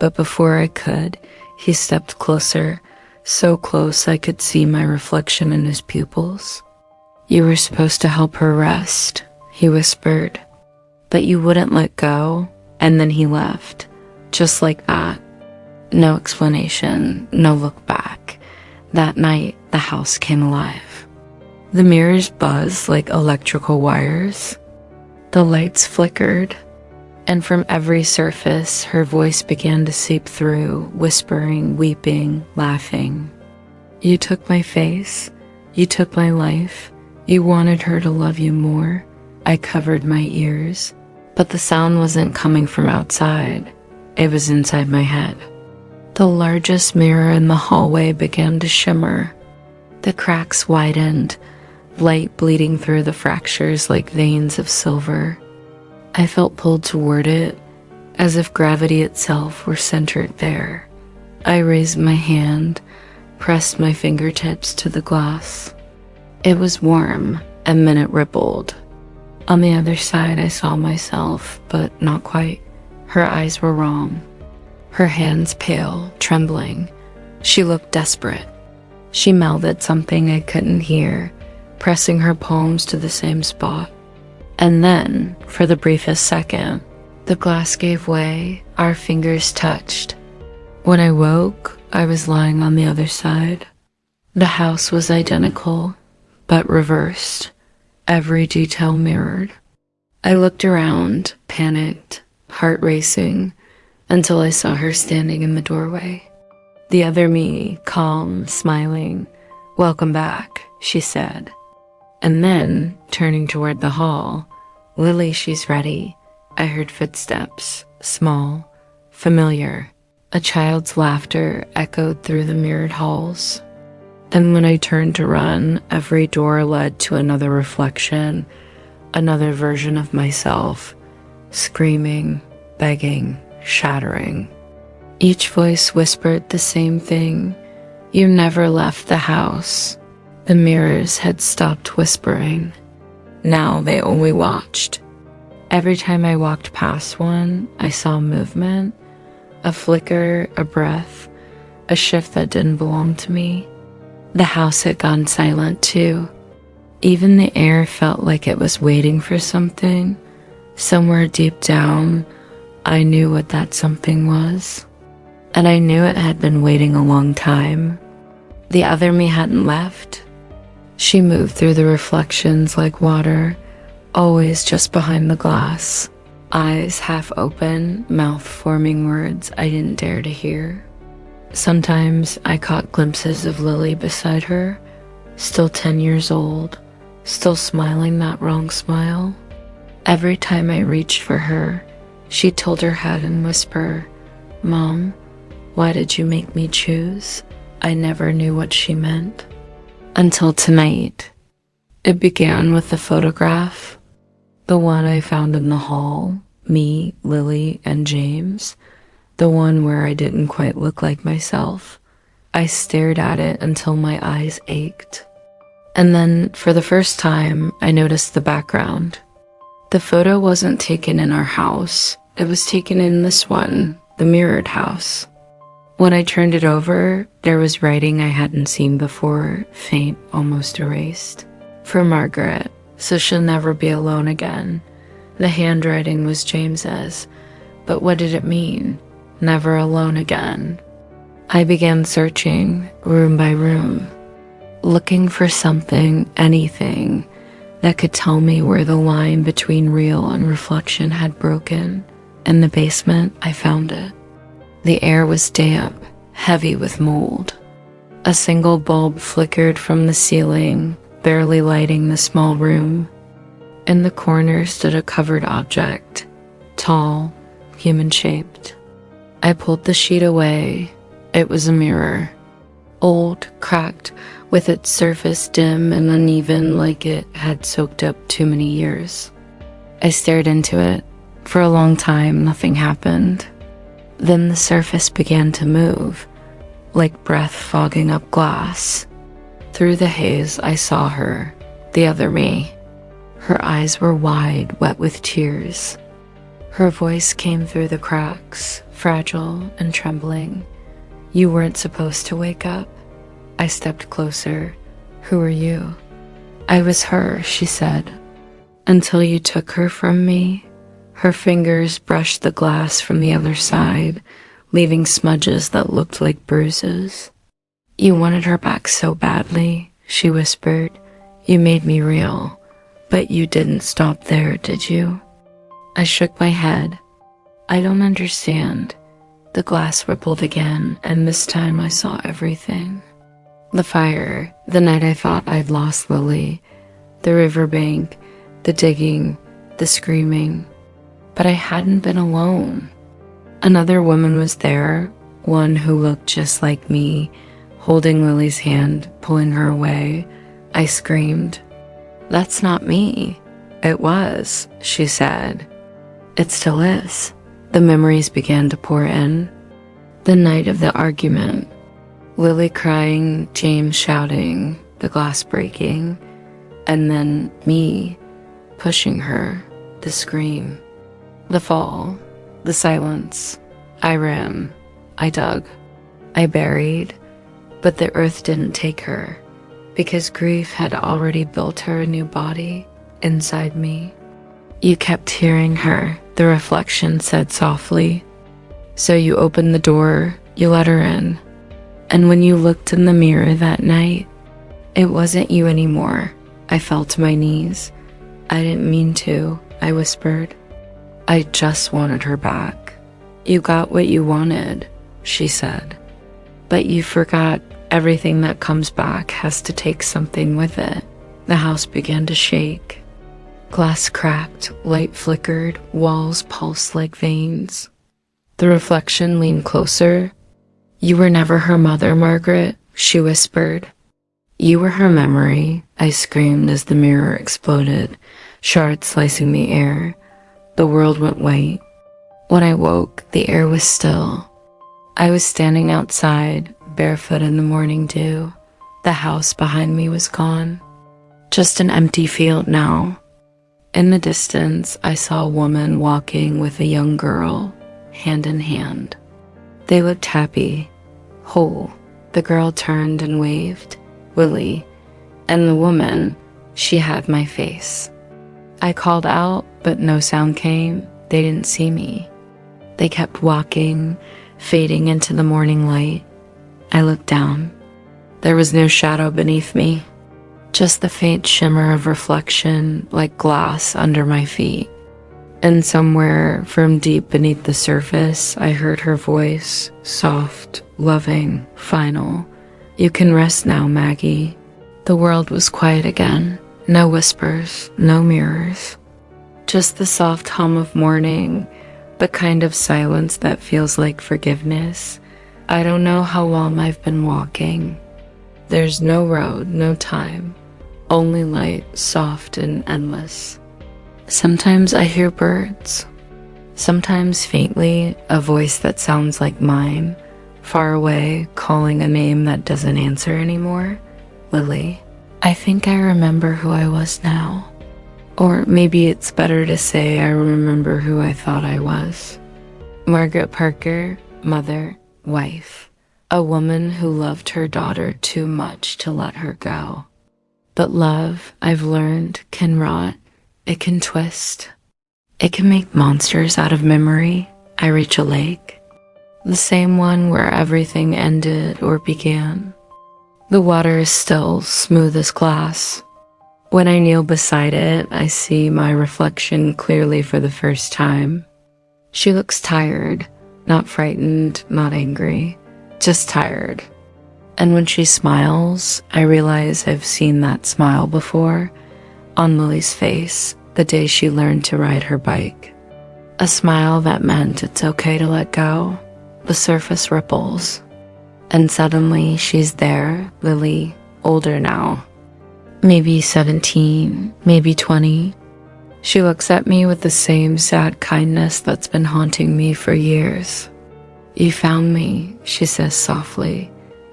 but before I could, he stepped closer, so close I could see my reflection in his pupils. "You were supposed to help her rest," he whispered. "But you wouldn't let go," and then he left. Just like that. No explanation, no look back. That night, the house came alive. The mirrors buzzed like electrical wires. The lights flickered, and from every surface, her voice began to seep through, whispering, weeping, laughing. "You took my face. You took my life. You wanted her to love you more." I covered my ears, but the sound wasn't coming from outside. It was inside my head. The largest mirror in the hallway began to shimmer. The cracks widened, light bleeding through the fractures like veins of silver. I felt pulled toward it, as if gravity itself were centered there. I raised my hand, pressed my fingertips to the glass. It was warm, and then it rippled. On the other side, I saw myself, but not quite. Her eyes were wrong. Her hands pale, trembling. She looked desperate. She mouthed something I couldn't hear, pressing her palms to the same spot. And then, for the briefest second, the glass gave way, our fingers touched. When I woke, I was lying on the other side. The house was identical, but reversed, every detail mirrored. I looked around, panicked, heart racing, until I saw her standing in the doorway. The other me, calm, smiling. "Welcome back," she said. And then, turning toward the hall, "Lily, she's ready." I heard footsteps, small, familiar. A child's laughter echoed through the mirrored halls. And when I turned to run, every door led to another reflection, another version of myself, screaming, begging, shattering. Each voice whispered the same thing. "You never left the house." The mirrors had stopped whispering. Now they only watched. Every time I walked past one, I saw movement, a flicker, a breath, a shift that didn't belong to me. The house had gone silent too. Even the air felt like it was waiting for something. Somewhere deep down, I knew what that something was. And I knew it had been waiting a long time. The other me hadn't left. She moved through the reflections like water, always just behind the glass. Eyes half open, mouth forming words I didn't dare to hear. Sometimes I caught glimpses of Lily beside her, still 10 years old, still smiling that wrong smile. Every time I reached for her, she'd tilt her head and whisper, "Mom, why did you make me choose?" I never knew what she meant. Until tonight. It began with the photograph, the one I found in the hall, me, Lily, and James, the one where I didn't quite look like myself. I stared at it until my eyes ached. And then, for the first time, I noticed the background. The photo wasn't taken in our house. It was taken in this one, the mirrored house. When I turned it over, there was writing I hadn't seen before, faint, almost erased. For Margaret, so she'll never be alone again. The handwriting was James's, but what did it mean? Never alone again. I began searching, room by room, looking for something, anything, that could tell me where the line between real and reflection had broken. In the basement, I found it. The air was damp, heavy with mold. A single bulb flickered from the ceiling, barely lighting the small room. In the corner stood a covered object, tall, human-shaped. I pulled the sheet away. It was a mirror. Old, cracked, with its surface dim and uneven like it had soaked up too many years. I stared into it. For a long time, nothing happened. Then the surface began to move, like breath fogging up glass. Through the haze, I saw her, the other me. Her eyes were wide, wet with tears. Her voice came through the cracks, fragile and trembling. "You weren't supposed to wake up." I stepped closer. "Who are you?" "I was her," she said. "Until you took her from me." Her fingers brushed the glass from the other side, leaving smudges that looked like bruises. "You wanted her back so badly," she whispered. "You made me real. But you didn't stop there, did you?" I shook my head. "I don't understand." The glass rippled again, and this time I saw everything. The fire, the night I thought I'd lost Lily, the riverbank, the digging, the screaming. But I hadn't been alone. Another woman was there, one who looked just like me, holding Lily's hand, pulling her away. I screamed, "That's not me." "It was," she said. "It still is." The memories began to pour in. The night of the argument. Lily crying, James shouting, the glass breaking, and then me pushing her, the scream. The fall, the silence. I ran, I dug, I buried, but the earth didn't take her, because grief had already built her a new body inside me. "You kept hearing her," the reflection said softly. "So you opened the door, you let her in. And when you looked in the mirror that night, it wasn't you anymore." I fell to my knees. "I didn't mean to," I whispered. "I just wanted her back." "You got what you wanted," she said. "But you forgot everything that comes back has to take something with it." The house began to shake. Glass cracked, light flickered, walls pulsed like veins. The reflection leaned closer. "You were never her mother, Margaret," she whispered. "You were her memory," I screamed as the mirror exploded, shards slicing the air. The world went white. When I woke, the air was still. I was standing outside, barefoot in the morning dew. The house behind me was gone. Just an empty field now. In the distance, I saw a woman walking with a young girl, hand in hand. They looked happy, whole. The girl turned and waved, Willie, and the woman, she had my face. I called out, but no sound came. They didn't see me. They kept walking, fading into the morning light. I looked down. There was no shadow beneath me, just the faint shimmer of reflection like glass under my feet. And somewhere from deep beneath the surface, I heard her voice, soft, loving, final. "You can rest now, Maggie." The world was quiet again. No whispers, no mirrors. Just the soft hum of morning, the kind of silence that feels like forgiveness. I don't know how long I've been walking. There's no road, no time, only light, soft and endless. Sometimes I hear birds. Sometimes faintly, a voice that sounds like mine, far away, calling a name that doesn't answer anymore. Lily. I think I remember who I was now. Or maybe it's better to say I remember who I thought I was. Margaret Parker, mother, wife. A woman who loved her daughter too much to let her go. But love, I've learned, can rot. It can twist. It can make monsters out of memory. I reach a lake. The same one where everything ended or began. The water is still, smooth as glass. When I kneel beside it, I see my reflection clearly for the first time. She looks tired, not frightened, not angry, just tired. And when she smiles, I realize I've seen that smile before, on Lily's face, the day she learned to ride her bike. A smile that meant it's okay to let go. The surface ripples. And suddenly she's there, Lily, older now. Maybe 17, maybe 20. She looks at me with the same sad kindness that's been haunting me for years. You found me, she says softly.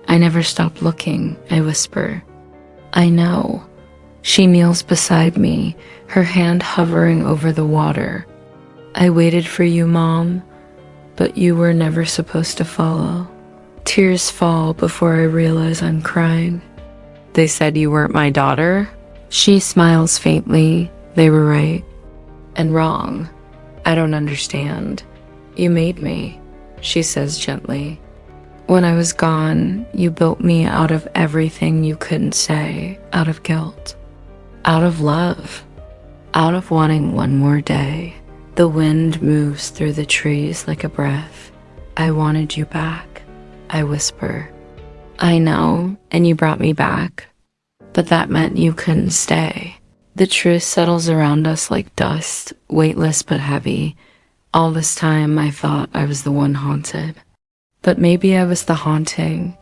I never stopped looking, I whisper. I know. She kneels beside me, her hand hovering over the water. I waited for you, Mom, but you were never supposed to follow. Tears fall before I realize I'm crying. They said you weren't my daughter? She smiles faintly. They were right. And wrong. I don't understand. You made me, she says gently. When I was gone, you built me out of everything you couldn't say, out of guilt, out of love, out of wanting one more day. The wind moves through the trees like a breath. I wanted you back, I whisper. I know, and you brought me back, but that meant you couldn't stay. The truth settles around us like dust, weightless but heavy. All this time I thought I was the one haunted. But maybe I was the haunting,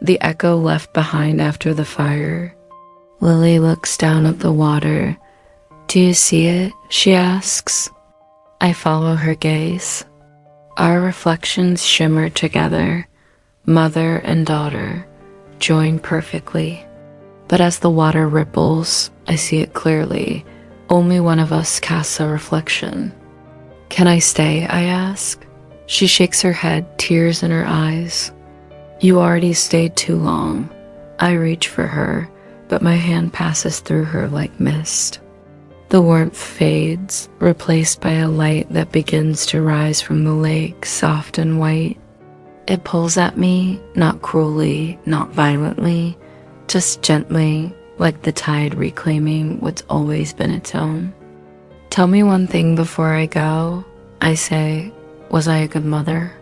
the echo left behind after the fire. Lily looks down at the water. Do you see it? She asks. I follow her gaze. Our reflections shimmer together, mother and daughter, joined perfectly. But as the water ripples, I see it clearly. Only one of us casts a reflection. Can I stay? I ask. She shakes her head, tears in her eyes. You already stayed too long. I reach for her, but my hand passes through her like mist. The warmth fades, replaced by a light that begins to rise from the lake, soft and white. It pulls at me, not cruelly, not violently, just gently, like the tide reclaiming what's always been its own. Tell me one thing before I go, I say. Was I a good mother?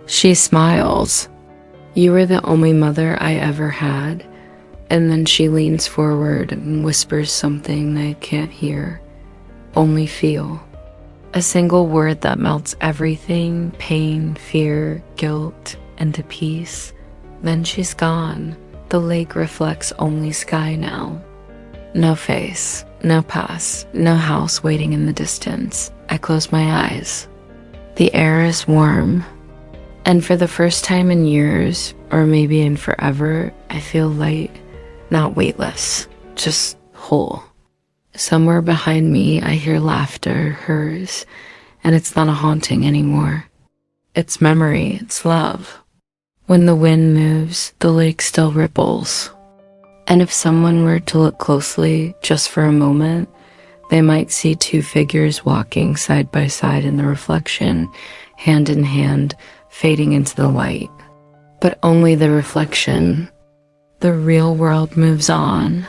She smiles. You were the only mother I ever had. And then she leans forward and whispers something I can't hear, only feel. A single word that melts everything, pain, fear, guilt, into peace. Then she's gone. The lake reflects only sky now. No face, no past, no house waiting in the distance. I close my eyes. The air is warm, and for the first time in years, or maybe in forever, I feel light, not weightless, just whole. Somewhere behind me, I hear laughter, hers, and it's not a haunting anymore. It's memory, it's love. When the wind moves, the lake still ripples. And if someone were to look closely, just for a moment, they might see two figures walking side by side in the reflection, hand in hand, fading into the light. But only the reflection. The real world moves on.